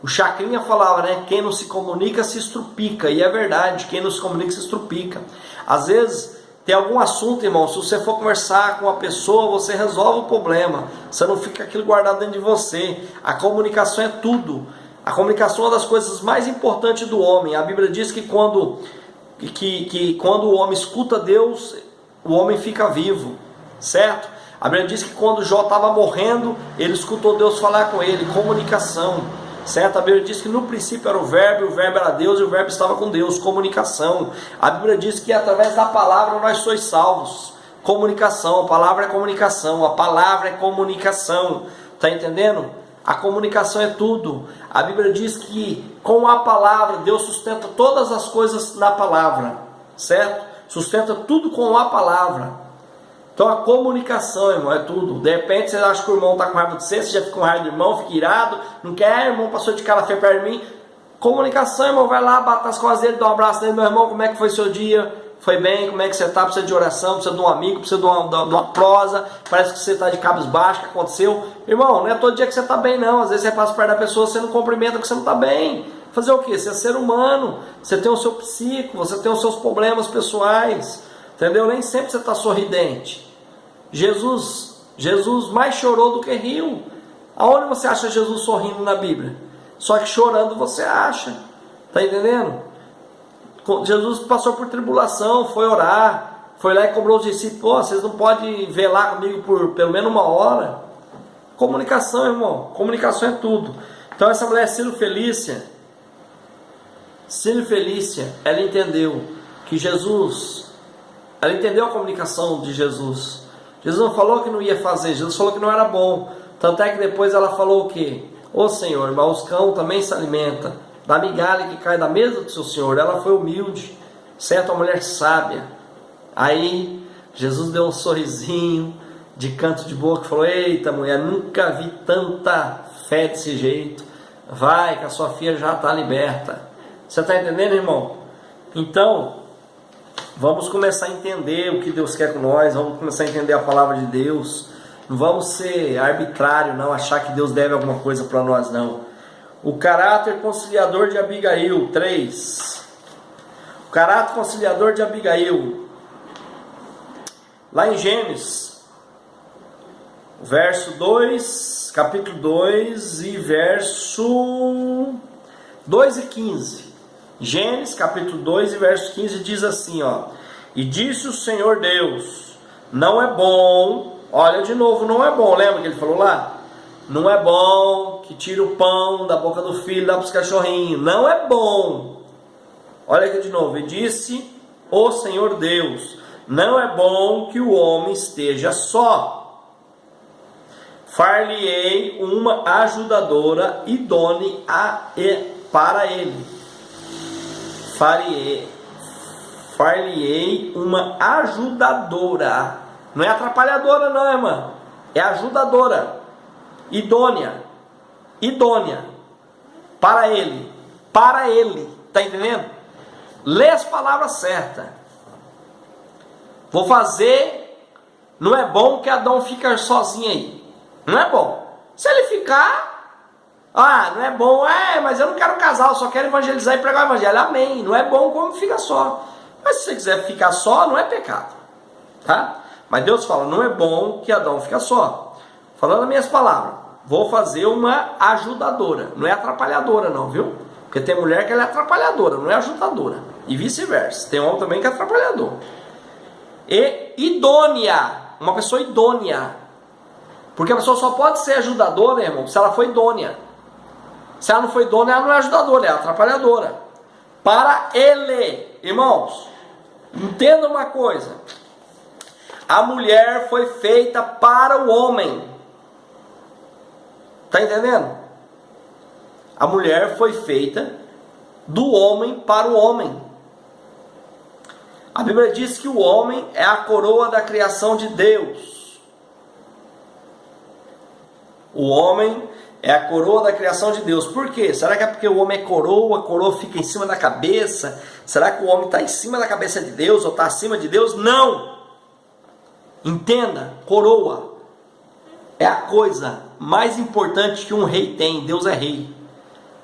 O Chacrinha falava, né? Quem não se comunica se estrupica. E é verdade, quem não se comunica se estrupica. Às vezes tem algum assunto, irmão, se você for conversar com uma pessoa, você resolve o problema. Você não fica aquilo guardado dentro de você. A comunicação é tudo. A comunicação é uma das coisas mais importantes do homem. A Bíblia diz que quando o homem escuta Deus, o homem fica vivo. Certo? A Bíblia diz que quando Jó estava morrendo, ele escutou Deus falar com ele, comunicação, certo? A Bíblia diz que no princípio era o verbo era Deus e o verbo estava com Deus, comunicação. A Bíblia diz que através da palavra nós sois salvos, comunicação, a palavra é comunicação, a palavra é comunicação, tá entendendo? A comunicação é tudo. A Bíblia diz que com a palavra, Deus sustenta todas as coisas na palavra, certo? Sustenta tudo com a palavra. Então a comunicação, irmão, é tudo. De repente você acha que o irmão está com raiva de você, você já fica com raiva do irmão, fica irado, não quer, irmão, passou de cara feia perto de mim. Comunicação, irmão, vai lá, bate nas costas dele, dá um abraço nele, meu irmão, como é que foi seu dia? Foi bem? Como é que você está? Precisa de oração, precisa de um amigo, precisa de uma prosa, parece que você está de cabos baixos, o que aconteceu? Irmão, não é todo dia que você está bem não, às vezes você passa perto da pessoa, você não cumprimenta porque você não está bem. Fazer o quê? Você é ser humano, você tem o seu psico, você tem os seus problemas pessoais, entendeu? Nem sempre você está sorridente. Jesus mais chorou do que riu. Aonde você acha Jesus sorrindo na Bíblia? Só que chorando você acha. Tá entendendo? Jesus passou por tribulação, foi orar, foi lá e cobrou os discípulos. Pô, vocês não podem velar comigo por pelo menos 1 hora? Comunicação, irmão. Comunicação é tudo. Então essa mulher, Ciro Felícia, ela entendeu que Jesus, ela entendeu a comunicação de Jesus. Jesus não falou que não ia fazer, Jesus falou que não era bom. Tanto é que depois ela falou o quê? Ô Senhor, mas os cães também se alimentam da migalha que cai da mesa do seu Senhor. Ela foi humilde, certo? Uma mulher sábia. Aí Jesus deu um sorrisinho de canto de boca e falou, eita mulher, nunca vi tanta fé desse jeito. Vai que a sua filha já está liberta. Você está entendendo, irmão? Então vamos começar a entender o que Deus quer com nós, vamos começar a entender a palavra de Deus. Não vamos ser arbitrário, não, achar que Deus deve alguma coisa para nós, não. O caráter conciliador de Abigail, 3. O caráter conciliador de Abigail. Lá em Gênesis, verso 2, capítulo 2 e verso 2 e 15. Gênesis capítulo 2 e verso 15 diz assim, ó: e disse o Senhor Deus, não é bom, olha de novo, não é bom, lembra que ele falou lá? Não é bom que tire o pão da boca do filho e dá para os cachorrinhos, não é bom. Olha aqui de novo, e disse o Senhor Deus, não é bom que o homem esteja só, far-lhe-ei uma ajudadora idônea para ele. Far-lhe-ei uma ajudadora. Não é atrapalhadora não, irmã. É ajudadora. Idônea. Para ele. Tá entendendo? Lê as palavras certas. Vou fazer. Não é bom que Adão fique sozinho aí. Não é bom. Se ele ficar... não é bom, mas eu não quero casar, eu só quero evangelizar e pregar o evangelho, amém, não é bom como fica só, mas se você quiser ficar só, não é pecado, tá? Mas Deus fala, não é bom que Adão fique só. Falando as minhas palavras, vou fazer uma ajudadora, não é atrapalhadora não, viu? Porque tem mulher que ela é atrapalhadora, não é ajudadora, e vice-versa, tem homem também que é atrapalhador. E idônea, uma pessoa idônea, porque a pessoa só pode ser ajudadora, irmão, se ela for idônea. Se ela não foi idônea, ela não é ajudadora, é atrapalhadora. Para ele, irmãos, Entenda uma coisa: a mulher foi feita para o homem. Está entendendo? A mulher foi feita do homem para o homem. A Bíblia diz que o homem é a coroa da criação de Deus. O homem é a coroa da criação de Deus. Por quê? Será que é porque o homem é coroa, a coroa fica em cima da cabeça? Será que o homem está em cima da cabeça de Deus ou está acima de Deus? Não! Entenda, coroa é a coisa mais importante que um rei tem. Deus é rei.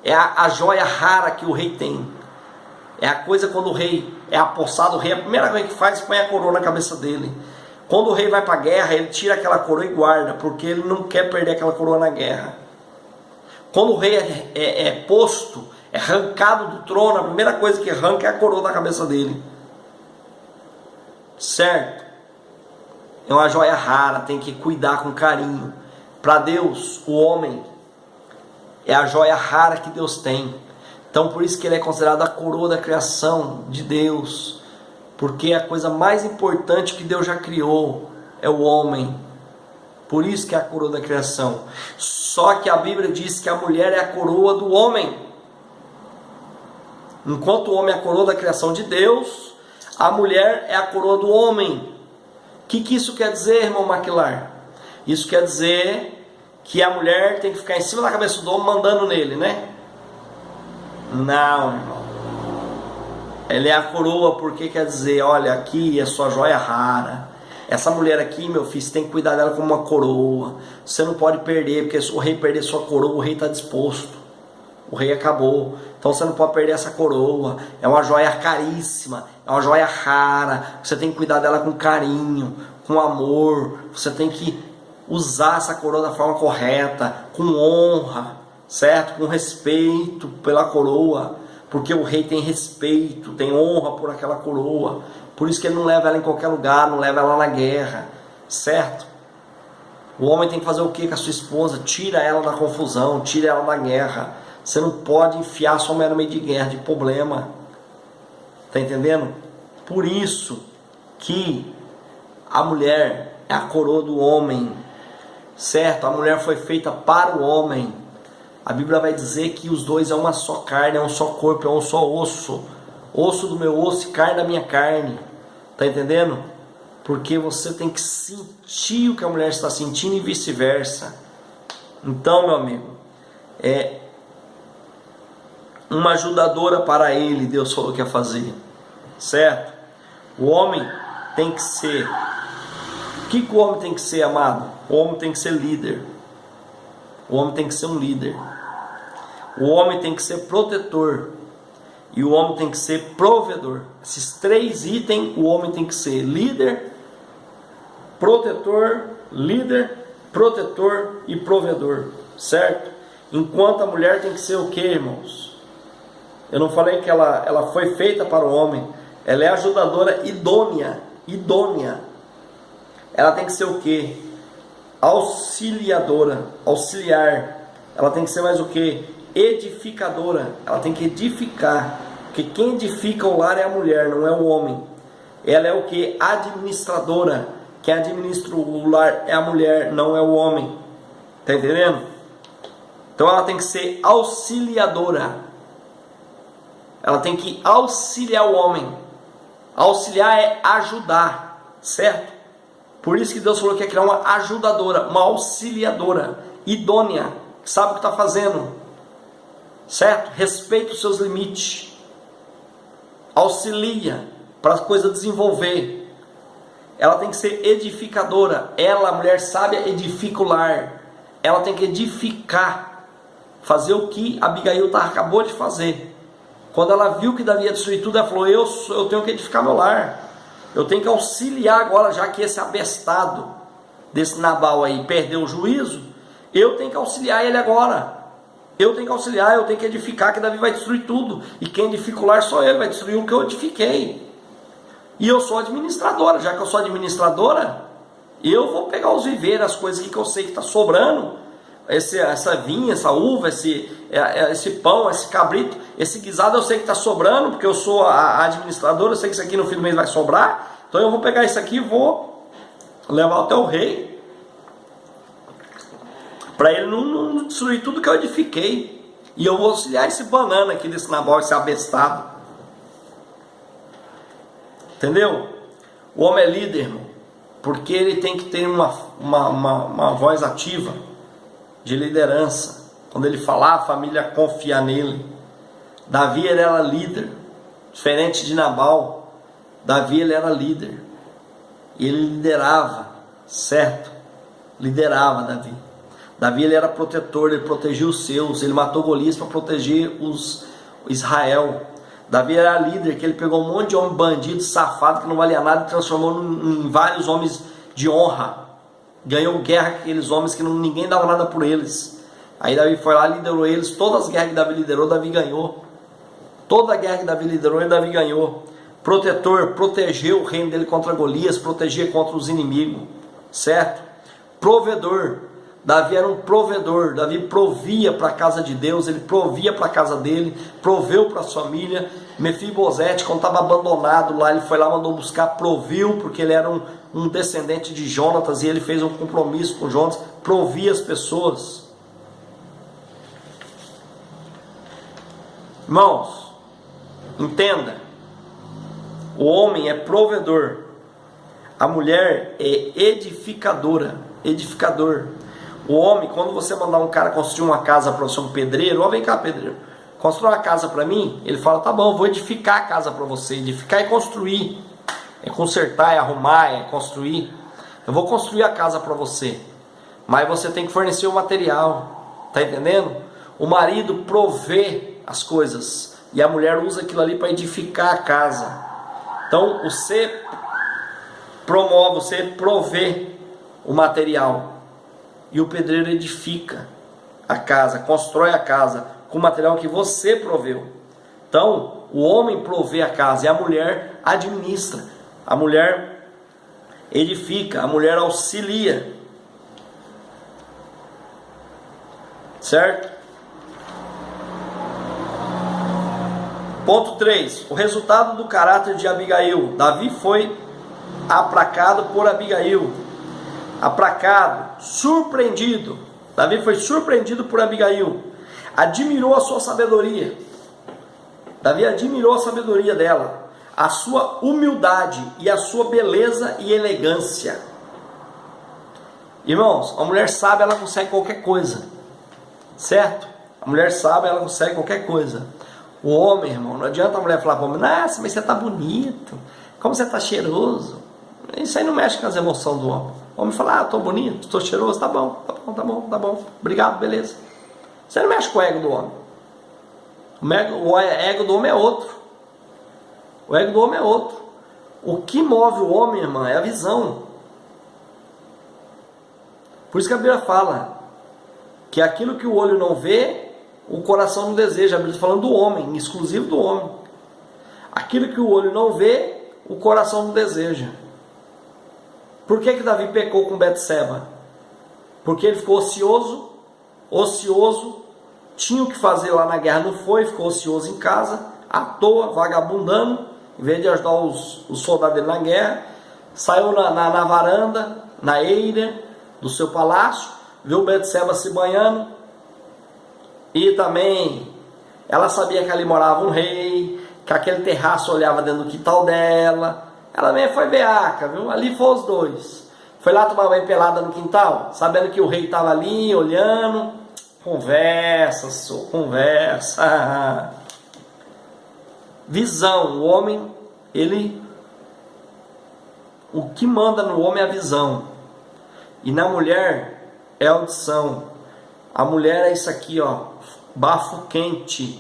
É a joia rara que o rei tem. É a coisa quando o rei é apossado, o rei, a primeira coisa que faz é põe a coroa na cabeça dele. Quando o rei vai para a guerra, ele tira aquela coroa e guarda, porque ele não quer perder aquela coroa na guerra. Quando o rei é posto, é arrancado do trono, a primeira coisa que arranca é a coroa da cabeça dele. Certo? É uma joia rara, tem que cuidar com carinho. Para Deus, o homem é a joia rara que Deus tem. Então por isso que ele é considerado a coroa da criação de Deus. Porque a coisa mais importante que Deus já criou é o homem. Por isso que é a coroa da criação. Só que a Bíblia diz que a mulher é a coroa do homem. Enquanto o homem é a coroa da criação de Deus, a mulher é a coroa do homem. O que isso quer dizer, irmão Maquilar? Isso quer dizer que a mulher tem que ficar em cima da cabeça do homem mandando nele, né? Não, irmão. Ela é a coroa porque quer dizer, olha, aqui é sua joia rara. Essa mulher aqui, meu filho, você tem que cuidar dela como uma coroa. Você não pode perder, porque se o rei perder sua coroa, o rei está disposto. O rei acabou. Então você não pode perder essa coroa. É uma joia caríssima, é uma joia rara. Você tem que cuidar dela com carinho, com amor. Você tem que usar essa coroa da forma correta, com honra, certo? Com respeito pela coroa, porque o rei tem respeito, tem honra por aquela coroa. Por isso que ele não leva ela em qualquer lugar, não leva ela na guerra, certo? O homem tem que fazer o que com a sua esposa? Tira ela da confusão, tira ela da guerra. Você não pode enfiar sua mulher no meio de guerra, de problema. Tá entendendo? Por isso que a mulher é a coroa do homem, certo? A mulher foi feita para o homem. A Bíblia vai dizer que os dois é uma só carne, é um só corpo, é um só osso. Osso do meu osso e carne da minha carne. Tá entendendo? Porque você tem que sentir o que a mulher está sentindo e vice-versa. Então, meu amigo, é uma ajudadora para ele, Deus falou que ia fazer. Certo? O homem tem que ser... O que o homem tem que ser, amado? O homem tem que ser líder. O homem tem que ser um líder. O homem tem que ser protetor. E o homem tem que ser provedor. Esses três itens o homem tem que ser: líder, protetor, líder, protetor e provedor. Certo? Enquanto a mulher tem que ser o que, irmãos? Eu não falei que ela foi feita para o homem. Ela é ajudadora idônea. Idônea. Ela tem que ser o que? Auxiliadora. Auxiliar. Ela tem que ser mais o que? Edificadora. Ela tem que edificar. Porque quem edifica o lar é a mulher, não é o homem. Ela é o que? Administradora. Quem administra o lar é a mulher, não é o homem. Está entendendo? Então ela tem que ser auxiliadora. Ela tem que auxiliar o homem. Auxiliar é ajudar, certo? Por isso que Deus falou que ia criar uma ajudadora, uma auxiliadora, idônea, que sabe o que está fazendo, certo? Respeita os seus limites, auxilia para a coisa desenvolver. Ela tem que ser edificadora. Ela, a mulher sábia, edifica o lar. Ela tem que edificar, fazer o que Abigail acabou de fazer. Quando ela viu que Davi ia destruir tudo, ela falou: eu tenho que edificar meu lar. Eu tenho que auxiliar agora, já que esse abestado desse Nabal aí perdeu o juízo. Eu tenho que auxiliar ele agora. Eu tenho que auxiliar, eu tenho que edificar, que Davi vai destruir tudo. E quem edifica o lar sou eu, vai destruir o que eu edifiquei. E eu sou administradora. Já que eu sou administradora, eu vou pegar os viveiros, as coisas que eu sei que está sobrando. essa vinha, essa uva, esse pão, esse cabrito, esse guisado eu sei que está sobrando, porque eu sou a administradora, eu sei que isso aqui no fim do mês vai sobrar, então eu vou pegar isso aqui e vou levar até o rei, para ele não destruir tudo que eu edifiquei, e eu vou auxiliar esse banana aqui desse Nabal, esse abestado. Entendeu? O homem é líder, irmão, porque ele tem que ter uma voz ativa de liderança. Quando ele falar, a família confia nele. Davi, ele era líder, diferente de Nabal. Davi, ele era líder, e ele liderava, certo? Liderava Davi. Davi, ele era protetor, ele protegia os seus, ele matou Golias para proteger Israel. Davi era líder, que ele pegou um monte de homem bandido, safado, que não valia nada, e transformou em vários homens de honra. Ganhou guerra com aqueles homens que ninguém dava nada por eles. Aí Davi foi lá, liderou eles. Todas as guerras que Davi liderou, Davi ganhou. Toda a guerra que Davi liderou, Davi ganhou. Protetor, protegeu o reino dele contra Golias, protegia contra os inimigos, certo? Provedor, Davi era um provedor. Davi provia para a casa de Deus, ele provia para a casa dele, proveu para a família. Mefibosete, quando estava abandonado lá, ele foi lá, mandou buscar, proviu, porque ele era um descendente de Jonatas, e ele fez um compromisso com Jonatas, provia as pessoas. Irmãos, entenda, o homem é provedor, a mulher é edificador. O homem, quando você mandar um cara construir uma casa para você, um pedreiro, ó, vem cá, pedreiro, constrói uma casa para mim, ele fala, tá bom, vou edificar a casa para você. Edificar é construir, é consertar, é arrumar, é construir. Eu vou construir a casa para você, mas você tem que fornecer o material, tá entendendo? O marido provê as coisas, e a mulher usa aquilo ali para edificar a casa. Então você promove, você provê o material, e o pedreiro edifica a casa, constrói a casa com o material que você proveu. Então o homem provê a casa e a mulher administra, a mulher edifica, a mulher auxilia, certo? Ponto 3, o resultado do caráter de Abigail. Davi foi aplacado por Abigail. Aplacado, surpreendido. Davi foi surpreendido por Abigail. Admirou a sua sabedoria. Davi admirou a sabedoria dela, a sua humildade e a sua beleza e elegância. Irmãos, a mulher sábia, ela consegue qualquer coisa, certo? A mulher sábia, ela consegue qualquer coisa. O homem, irmão, não adianta a mulher falar para o homem, nossa, mas você está bonito, como você está cheiroso. Isso aí não mexe com as emoções do homem. O homem fala, estou bonito, estou cheiroso, tá bom, obrigado, beleza. Você não mexe com o ego do homem. O ego do homem é outro. O ego do homem é outro. O que move o homem, irmã, é a visão. Por isso que a Bíblia fala que aquilo que o olho não vê, o coração não deseja. A Bíblia está falando do homem, exclusivo do homem. Aquilo que o olho não vê, o coração não deseja. Por que Davi pecou com Betseba? Porque ele ficou ocioso, tinha o que fazer lá na guerra, não foi, ficou ocioso em casa, à toa, vagabundando, em vez de ajudar os soldados dele na guerra, saiu na varanda, na eira do seu palácio, viu Betseba se banhando, e também ela sabia que ali morava um rei, que aquele terraço olhava dentro do quintal dela. Ela mesmo foi beaca, viu? Ali foram os dois. Foi lá tomar banho pelada no quintal, sabendo que o rei estava ali, olhando. Conversa. Visão. O homem, o que manda no homem é a visão. E na mulher é a audição. A mulher é isso aqui, ó. Bafo quente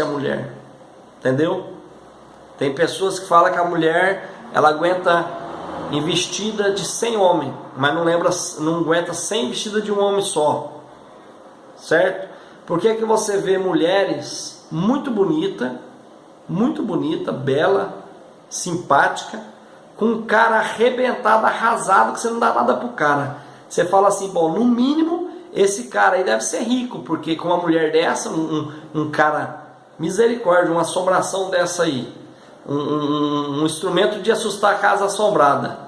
a mulher. Entendeu? Tem pessoas que falam que a mulher, ela aguenta investida de 100 homens, mas não aguenta 100 vestidas de um homem só, certo? Por que você vê mulheres muito bonita, bela, simpática, com um cara arrebentado, arrasado, que você não dá nada pro cara? Você fala assim, bom, no mínimo esse cara aí deve ser rico, porque com uma mulher dessa, um cara misericórdia, uma assombração dessa aí, um instrumento de assustar a casa assombrada,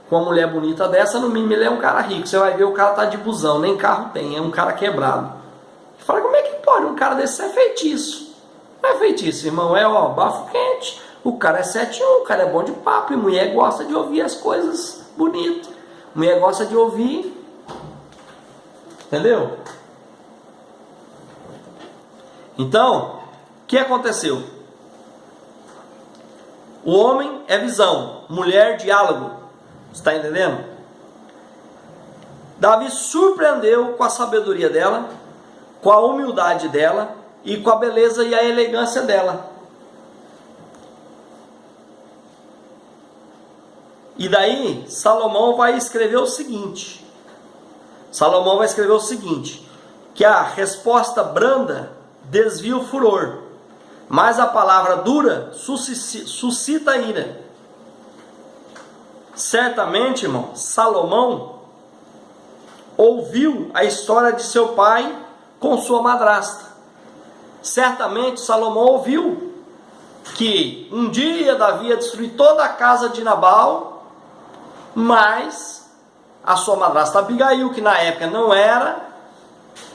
com uma mulher bonita dessa, no mínimo ele é um cara rico. Você vai ver, o cara tá de busão, nem carro tem, é um cara quebrado. Fala, como é que pode um cara desse ser feitiço? Não é feitiço, irmão, é bafo quente. O cara é 7-1, o cara é bom de papo, e mulher gosta de ouvir as coisas bonitas. Mulher gosta de ouvir, entendeu? Então, o que aconteceu? O homem é visão, mulher diálogo. Está entendendo? Davi surpreendeu com a sabedoria dela, com a humildade dela e com a beleza e a elegância dela. E daí Salomão vai escrever o seguinte. Salomão vai escrever o seguinte: que a resposta branda desvia o furor, mas a palavra dura suscita ira. Certamente, irmão, Salomão ouviu a história de seu pai com sua madrasta. Certamente Salomão ouviu que um dia Davi ia destruir toda a casa de Nabal, mas a sua madrasta Abigail, que na época não era,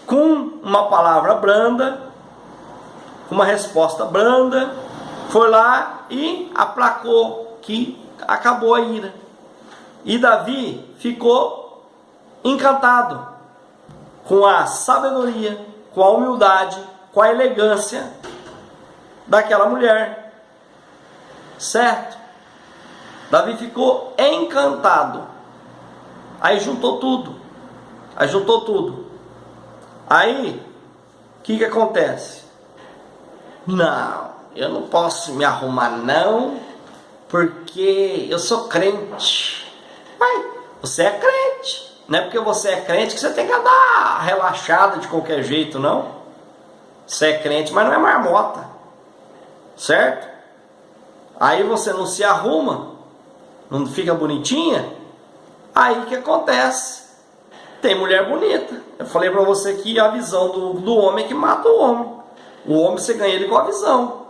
com uma palavra branda, com uma resposta branda, foi lá e aplacou, que acabou a ira. E Davi ficou encantado com a sabedoria, com a humildade, com a elegância daquela mulher, certo? Davi ficou encantado. Aí juntou tudo. Aí, o que acontece? Não, eu não posso me arrumar não, porque eu sou crente. Mas você é crente. Não é porque você é crente que você tem que andar relaxado de qualquer jeito, não. Você é crente, mas não é marmota. Certo? Aí você não se arruma, não fica bonitinha. Aí o que acontece? Tem mulher bonita. Eu falei pra você que a visão do homem que mata o homem. O homem você ganha ele com a visão.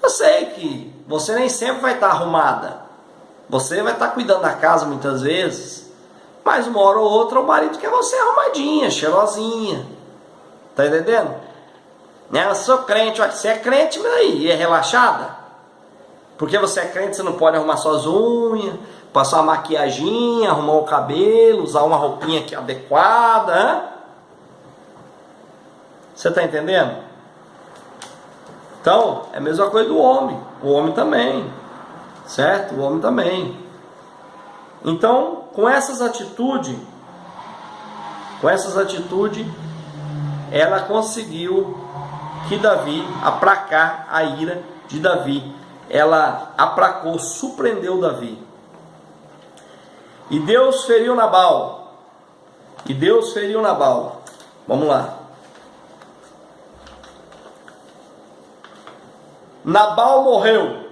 Eu sei que você nem sempre vai estar arrumada. Você vai estar cuidando da casa muitas vezes. Mas uma hora ou outra o marido quer você arrumadinha, cheirosinha. Tá entendendo? Eu sou crente. Você é crente, mas aí é relaxada? Porque você é crente, você não pode arrumar suas unhas, passar uma maquiaginha, arrumar o cabelo, usar uma roupinha aqui adequada, hein? Você está entendendo? Então, é a mesma coisa do homem. O homem também, certo? O homem também. Então, com essas atitudes, ela conseguiu que Davi aplacar a ira de Davi. Ela aplacou, surpreendeu Davi. E Deus feriu Nabal. Vamos lá. Nabal morreu.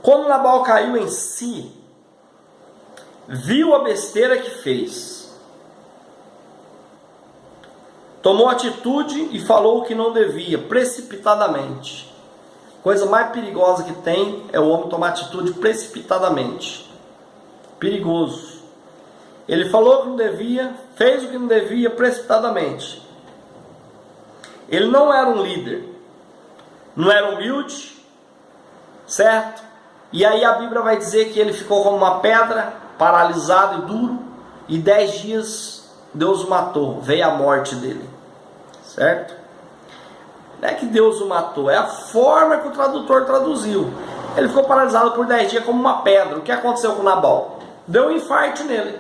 Quando Nabal caiu em si, viu a besteira que fez, tomou atitude e falou o que não devia, precipitadamente. Coisa mais perigosa que tem é o homem tomar atitude precipitadamente. Perigoso. Ele falou o que não devia, fez o que não devia precipitadamente. Ele não era um líder, não era humilde, certo? E aí a Bíblia vai dizer que ele ficou como uma pedra, paralisado e duro, e 10 dias Deus o matou, veio a morte dele, certo? Não é que Deus o matou, é a forma que o tradutor traduziu. Ele ficou paralisado por 10 dias como uma pedra. O que aconteceu com Nabal? Deu um infarto nele.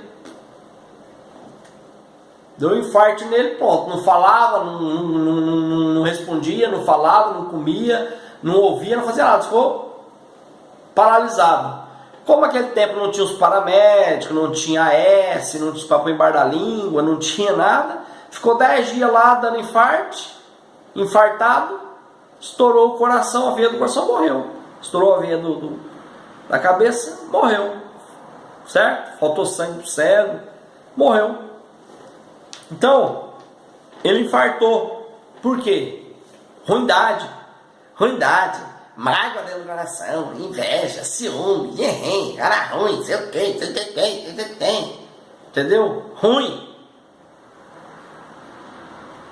Ponto. Não falava, não respondia, não falava, não comia, não ouvia, não fazia nada. Ficou paralisado. Como naquele tempo não tinha os paramédicos, não tinha AS, não tinha papo embaixo da língua, não tinha nada, ficou 10 dias lá dando infartado, estourou o coração, a veia do coração, morreu. Estourou a veia da cabeça, morreu. Certo? Faltou sangue pro cérebro, morreu. Então, ele infartou. Por quê? Ruindade, mágoa dentro do coração, inveja, ciúme, cara ruim, sei o que, entendeu? Ruim.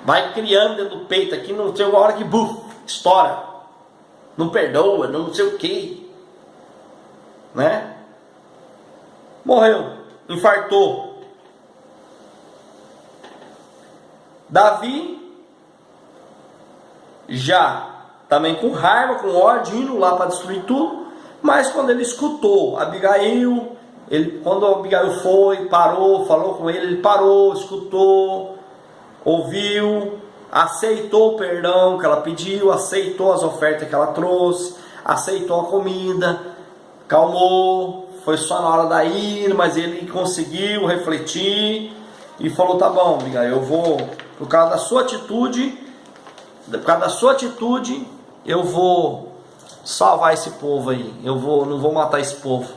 Vai criando dentro do peito aqui, não tem uma hora que estoura. Não perdoa, não sei o que, né? Morreu, infartou. Davi, já também com raiva, com ódio, indo lá para destruir tudo. Mas quando ele escutou Abigail, quando Abigail foi, parou, falou com ele parou, escutou, ouviu, aceitou o perdão que ela pediu, aceitou as ofertas que ela trouxe, aceitou a comida, calmou. Foi só na hora da ira, mas ele conseguiu refletir e falou: tá bom, Abigail, eu vou, por causa da sua atitude, eu vou salvar esse povo aí. Não vou matar esse povo.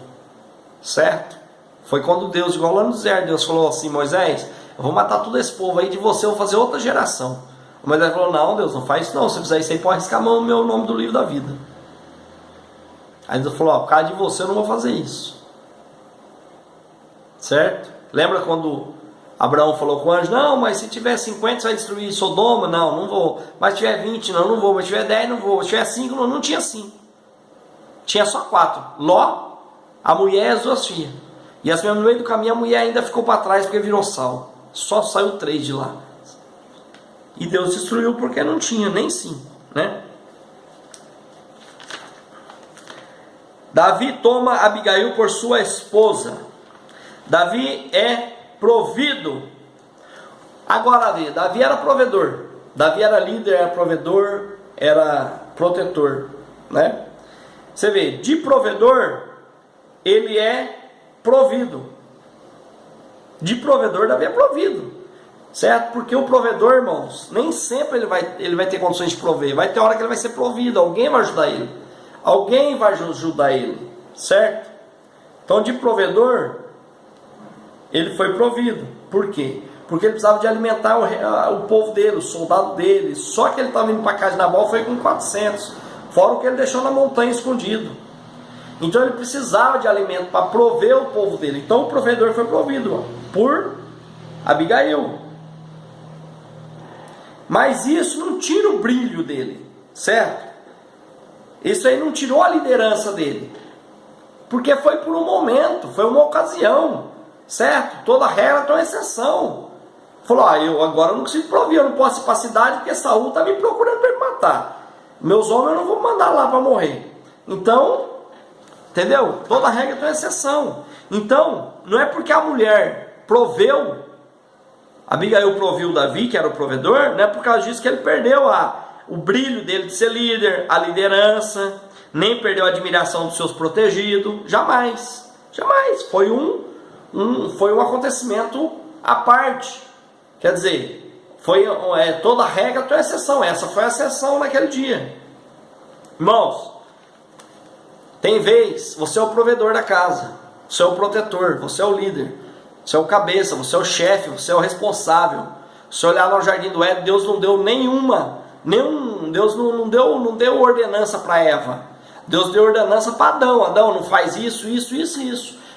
Certo? Foi quando Deus, igual lá no deserto, Deus falou assim: Moisés, eu vou matar todo esse povo aí de você, eu vou fazer outra geração. Moisés falou: não, Deus, não faz isso não. Se fizer isso aí, pode arriscar a mão no meu nome do livro da vida. Aí Deus falou: por causa de você eu não vou fazer isso. Certo? Lembra quando Abraão falou com o anjo: não, mas se tiver 50 você vai destruir Sodoma? Não vou. Mas se tiver 20, não vou. Mas se tiver 10, não vou. Se tiver 5, não tinha 5. Tinha só 4. Ló, a mulher e as 2 filhas. E assim, no meio do caminho, a mulher ainda ficou para trás porque virou sal. Só saiu 3 de lá. E Deus destruiu porque não tinha nem 5, né? Davi toma Abigail por sua esposa. Davi é provido. Agora, Davi era provedor. Davi era líder, era provedor, era protetor, né? Você vê, de provedor, ele é provido. De provedor, Davi é provido. Certo? Porque o provedor, irmãos, nem sempre ele vai ter condições de prover. Vai ter hora que ele vai ser provido. Alguém vai ajudar ele. Alguém vai ajudar ele. Certo? Então, de provedor, ele foi provido. Por quê? Porque ele precisava de alimentar o povo dele, o soldado dele. Só que ele estava indo para casa de Nabal foi com 400. Fora o que ele deixou na montanha escondido. Então ele precisava de alimento para prover o povo dele. Então o provedor foi provido por Abigail. Mas isso não tira o brilho dele, certo? Isso aí não tirou a liderança dele. Porque foi por um momento, foi uma ocasião, certo? Toda regra tem uma exceção. Falou: eu agora não consigo prover, eu não posso ir para a cidade porque Saul está me procurando para me matar. Meus homens eu não vou mandar lá para morrer. Então, entendeu? Toda regra tem uma exceção. Então, não é porque a mulher proveu, Abigail proveu Davi, que era o provedor, não é por causa disso que ele perdeu o brilho dele de ser líder, a liderança, nem perdeu a admiração dos seus protegidos, jamais, jamais. Foi um acontecimento à parte. Quer dizer, toda regra tem uma exceção. Essa foi a exceção naquele dia. Irmãos, tem vez, você é o provedor da casa, você é o protetor, você é o líder, você é o cabeça, você é o chefe, você é o responsável. Se olhar no jardim do Éden, Deus não deu Deus não deu ordenança para Eva. Deus deu ordenança para Adão. Adão, não faz isso.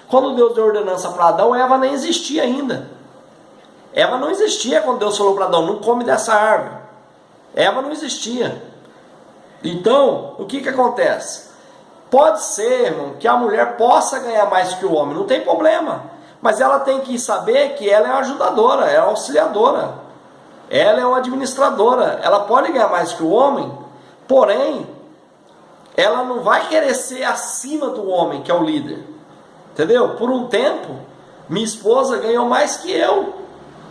Quando Deus deu ordenança para Adão, Eva nem existia ainda. Eva não existia quando Deus falou para Adão: não come dessa árvore. Eva não existia. Então, o que acontece? Pode ser, irmão, que a mulher possa ganhar mais que o homem, não tem problema. Mas ela tem que saber que ela é uma ajudadora, é uma auxiliadora. Ela é uma administradora. Ela pode ganhar mais que o homem, porém, ela não vai querer ser acima do homem, que é o líder. Entendeu? Por um tempo, minha esposa ganhou mais que eu.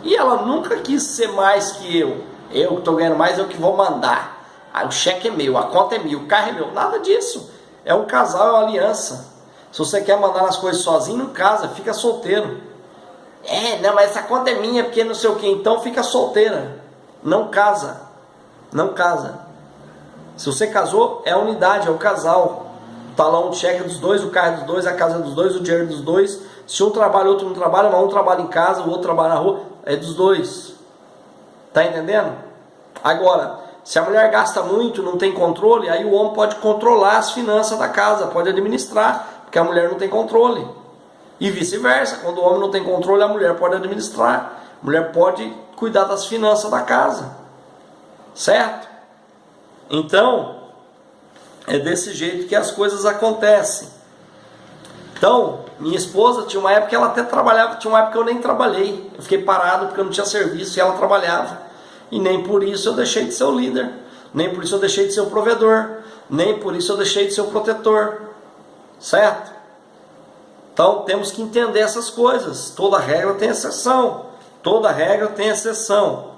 E ela nunca quis ser mais que eu. Eu que estou ganhando mais, eu que vou mandar. O cheque é meu, a conta é minha, o carro é meu. Nada disso. É um casal, é uma aliança. Se você quer mandar nas coisas sozinho, não casa, fica solteiro. Não, mas essa conta é minha, porque não sei o que. Então fica solteira. Não casa. Não casa. Se você casou, é a unidade, é o casal. Está lá um cheque dos dois, o carro é dos dois, a casa é dos dois, o dinheiro é dos dois. Se um trabalha, o outro não trabalha, mas um trabalha em casa, o outro trabalha na rua, é dos dois. Tá entendendo? Agora, se a mulher gasta muito, não tem controle, aí o homem pode controlar as finanças da casa, pode administrar, porque a mulher não tem controle. E vice-versa, quando o homem não tem controle, a mulher pode administrar, a mulher pode cuidar das finanças da casa. Certo? Então, é desse jeito que as coisas acontecem. Então, minha esposa tinha uma época que ela até trabalhava, tinha uma época que eu nem trabalhei. Eu fiquei parado porque eu não tinha serviço e ela trabalhava. E nem por isso eu deixei de ser o líder, nem por isso eu deixei de ser o provedor, nem por isso eu deixei de ser o protetor. Certo? Então, temos que entender essas coisas. Toda regra tem exceção. Toda regra tem exceção.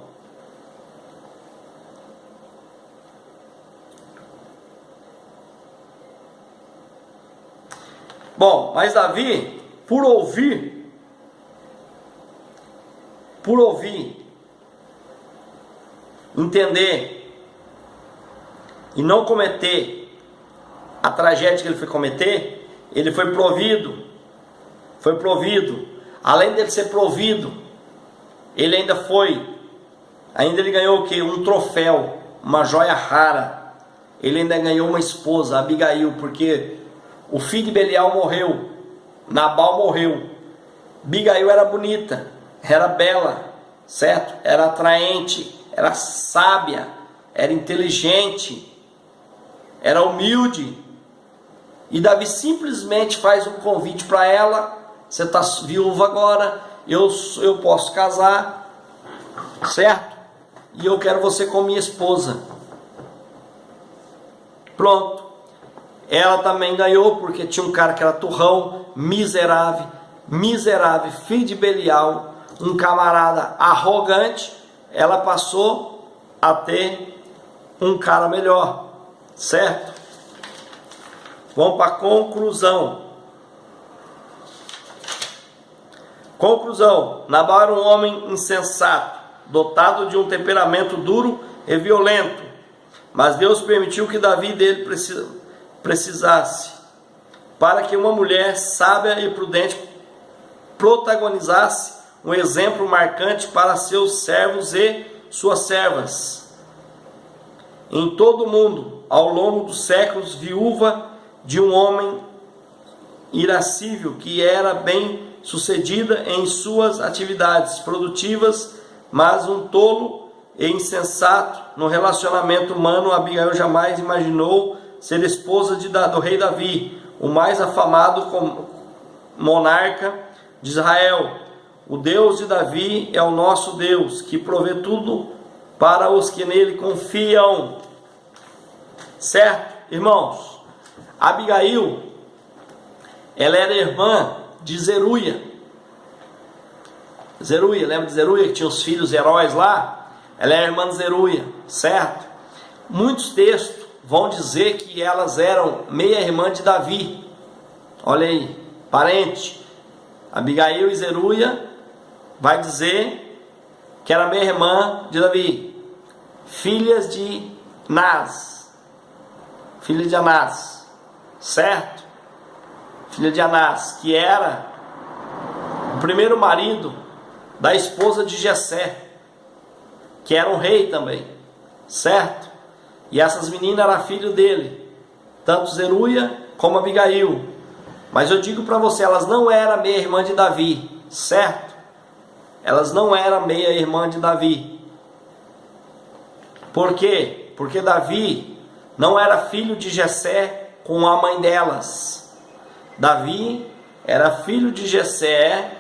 Bom, mas Davi, por ouvir, entender e não cometer a tragédia que ele foi cometer, ele foi provido. Além dele ser provido, ele ainda ele ganhou o quê? Um troféu, uma joia rara. Ele ainda ganhou uma esposa, Abigail, porque o filho de Belial morreu, Nabal morreu. Abigail era bonita, era bela, certo? Era atraente, era sábia, era inteligente, era humilde. E Davi simplesmente faz um convite para ela: você está viúva agora, eu posso casar, certo? E eu quero você como minha esposa. Pronto. Ela também ganhou, porque tinha um cara que era turrão, miserável, filho de Belial, um camarada arrogante. Ela passou a ter um cara melhor, certo? Vamos para a conclusão. Nabal era um homem insensato, dotado de um temperamento duro e violento, mas Deus permitiu que Davi dele precisasse, para que uma mulher sábia e prudente protagonizasse um exemplo marcante para seus servos e suas servas. Em todo o mundo, ao longo dos séculos, viúva de um homem irascível que era bem sucedida em suas atividades produtivas, mas um tolo e insensato no relacionamento humano, Abigail jamais imaginou ser esposa do rei Davi, o mais afamado monarca de Israel. O Deus de Davi é o nosso Deus, que provê tudo para os que nele confiam. Certo, irmãos? Abigail, ela era irmã de Zeruia. Lembra de Zeruia, que tinha os filhos heróis lá? Ela era irmã de Zeruia, certo? Muitos textos vão dizer que elas eram meia-irmã de Davi. Olha aí, parente. Abigail e Zeruia vai dizer que era meia-irmã de Davi. Filhas de Anás. Filha de Anás, certo? Filha de Anás, que era o primeiro marido da esposa de Jessé, que era um rei também, certo? E essas meninas eram filho dele, tanto Zeruia como Abigail. Mas eu digo para você, elas não eram meia-irmã de Davi, certo? Elas não eram meia-irmã de Davi. Por quê? Porque Davi não era filho de Jessé com a mãe delas. Davi era filho de Jessé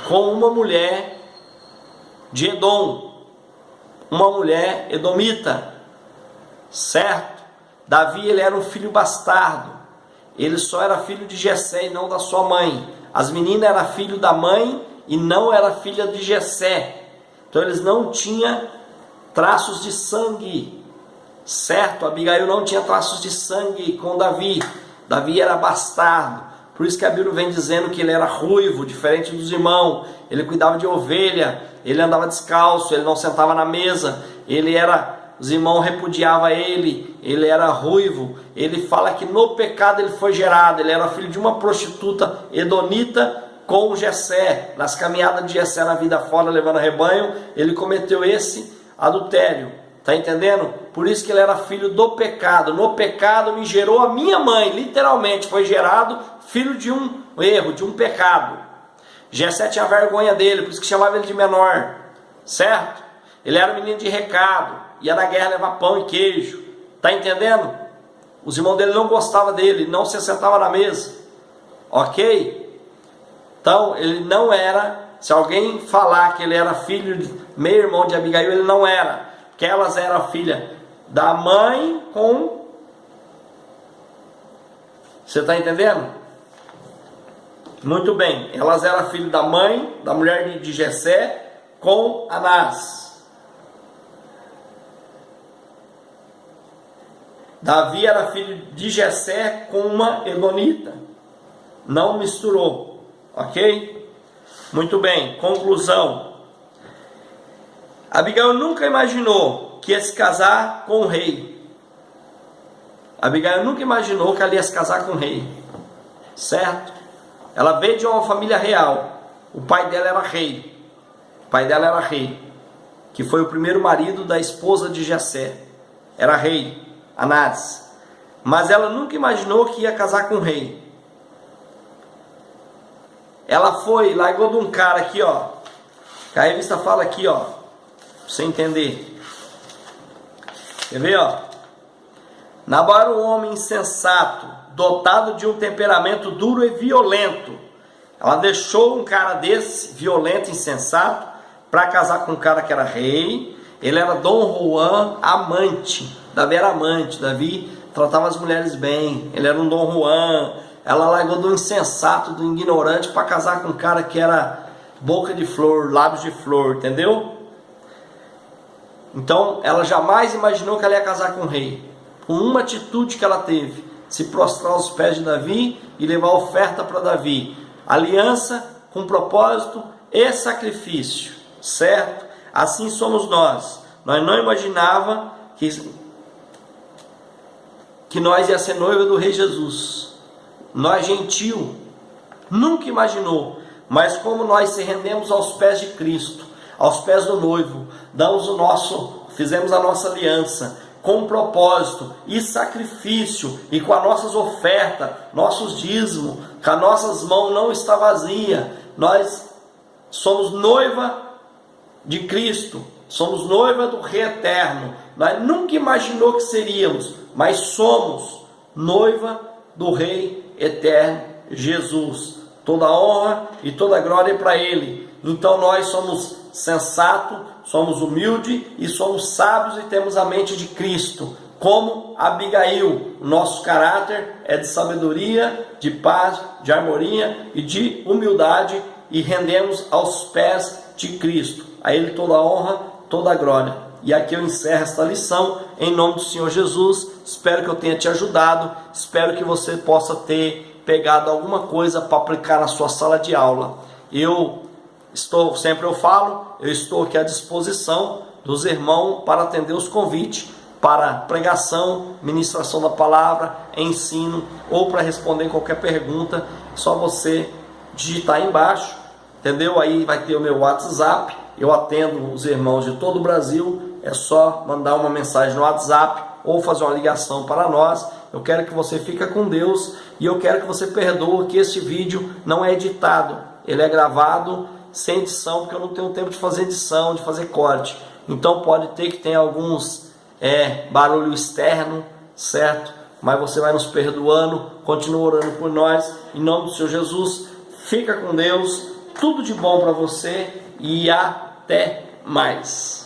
com uma mulher de Edom, uma mulher edomita, certo? Davi, ele era um filho bastardo, ele só era filho de Jessé e não da sua mãe. As meninas eram filho da mãe e não era filha de Jessé, então eles não tinham traços de sangue, certo? Abigail não tinha traços de sangue com Davi. Davi era bastardo. Por isso que a Bíblia vem dizendo que ele era ruivo, diferente dos irmãos. Ele cuidava de ovelha, ele andava descalço, ele não sentava na mesa, os irmãos repudiavam ele era ruivo. Ele fala que no pecado ele foi gerado, ele era filho de uma prostituta edomita com Jessé, nas caminhadas de Jessé na vida fora, levando rebanho, ele cometeu esse adultério. Tá entendendo? Por isso que ele era filho do pecado. No pecado me gerou a minha mãe, literalmente foi gerado filho de um erro, de um pecado. Jessé tinha vergonha dele, por isso que chamava ele de menor, certo? Ele era um menino de recado, ia na guerra levar pão e queijo. Tá entendendo? Os irmãos dele não gostavam dele, não se sentavam na mesa. Ok? Então ele não era, se alguém falar que ele era filho de meio irmão de Abigail, ele não era. Que elas eram filha da mãe com... Você está entendendo? Muito bem. Elas eram filho da mãe, da mulher de Jessé, com Anás. Davi era filho de Jessé com uma Edonita. Não misturou. Ok? Muito bem. Conclusão. Abigail nunca imaginou que ia se casar com o rei. Abigail nunca imaginou que ela ia se casar com o rei. Certo? Ela veio de uma família real. O pai dela era rei. O pai dela era rei. Que foi o primeiro marido da esposa de Jessé. Era rei, Anás. Mas ela nunca imaginou que ia casar com o rei. Ela foi, largou de um cara aqui, ó. Que a revista fala aqui, ó. Pra você entender. Quer ver, ó? Nabal era um homem insensato, dotado de um temperamento duro e violento. Ela deixou um cara desse, violento e insensato, para casar com um cara que era rei. Ele era Dom Juan, amante. Davi era amante. Davi tratava as mulheres bem. Ele era um Dom Juan. Ela largou do insensato, do ignorante, para casar com um cara que era boca de flor, lábios de flor, entendeu? Então, ela jamais imaginou que ela ia casar com o rei. Com uma atitude que ela teve, se prostrar aos pés de Davi e levar oferta para Davi. Aliança com propósito e sacrifício, certo? Assim somos nós. Nós não imaginava que nós ia ser noiva do rei Jesus. Nós gentil, nunca imaginou. Mas como nós se rendemos aos pés de Cristo, aos pés do noivo, fizemos a nossa aliança com propósito e sacrifício, e com as nossas ofertas, nossos dízimos, que as nossas mãos não estão vazias. Nós somos noiva de Cristo, somos noiva do Rei Eterno. Nós nunca imaginou que seríamos, mas somos noiva do Rei Eterno Jesus. Toda honra e toda glória para Ele. Então nós somos sensatos, somos humildes e somos sábios e temos a mente de Cristo. Como Abigail, o nosso caráter é de sabedoria, de paz, de harmonia e de humildade, e rendemos aos pés de Cristo. A Ele toda a honra, toda a glória. E aqui eu encerro esta lição em nome do Senhor Jesus. Espero que eu tenha te ajudado. Espero que você possa ter pegado alguma coisa para aplicar na sua sala de aula. Eu estou aqui à disposição dos irmãos para atender os convites para pregação, ministração da palavra, ensino, ou para responder qualquer pergunta. Só você digitar aí embaixo, entendeu? Aí vai ter o meu WhatsApp. Eu atendo os irmãos de todo o Brasil. É só mandar uma mensagem no WhatsApp ou fazer uma ligação para nós. Eu quero que você fique com Deus, e eu quero que você perdoe que este vídeo não é editado. Ele é gravado sem edição, porque eu não tenho tempo de fazer edição, de fazer corte. Então pode ter que ter alguns barulho externo, certo? Mas você vai nos perdoando, continua orando por nós. Em nome do Senhor Jesus, fica com Deus. Tudo de bom para você e até mais.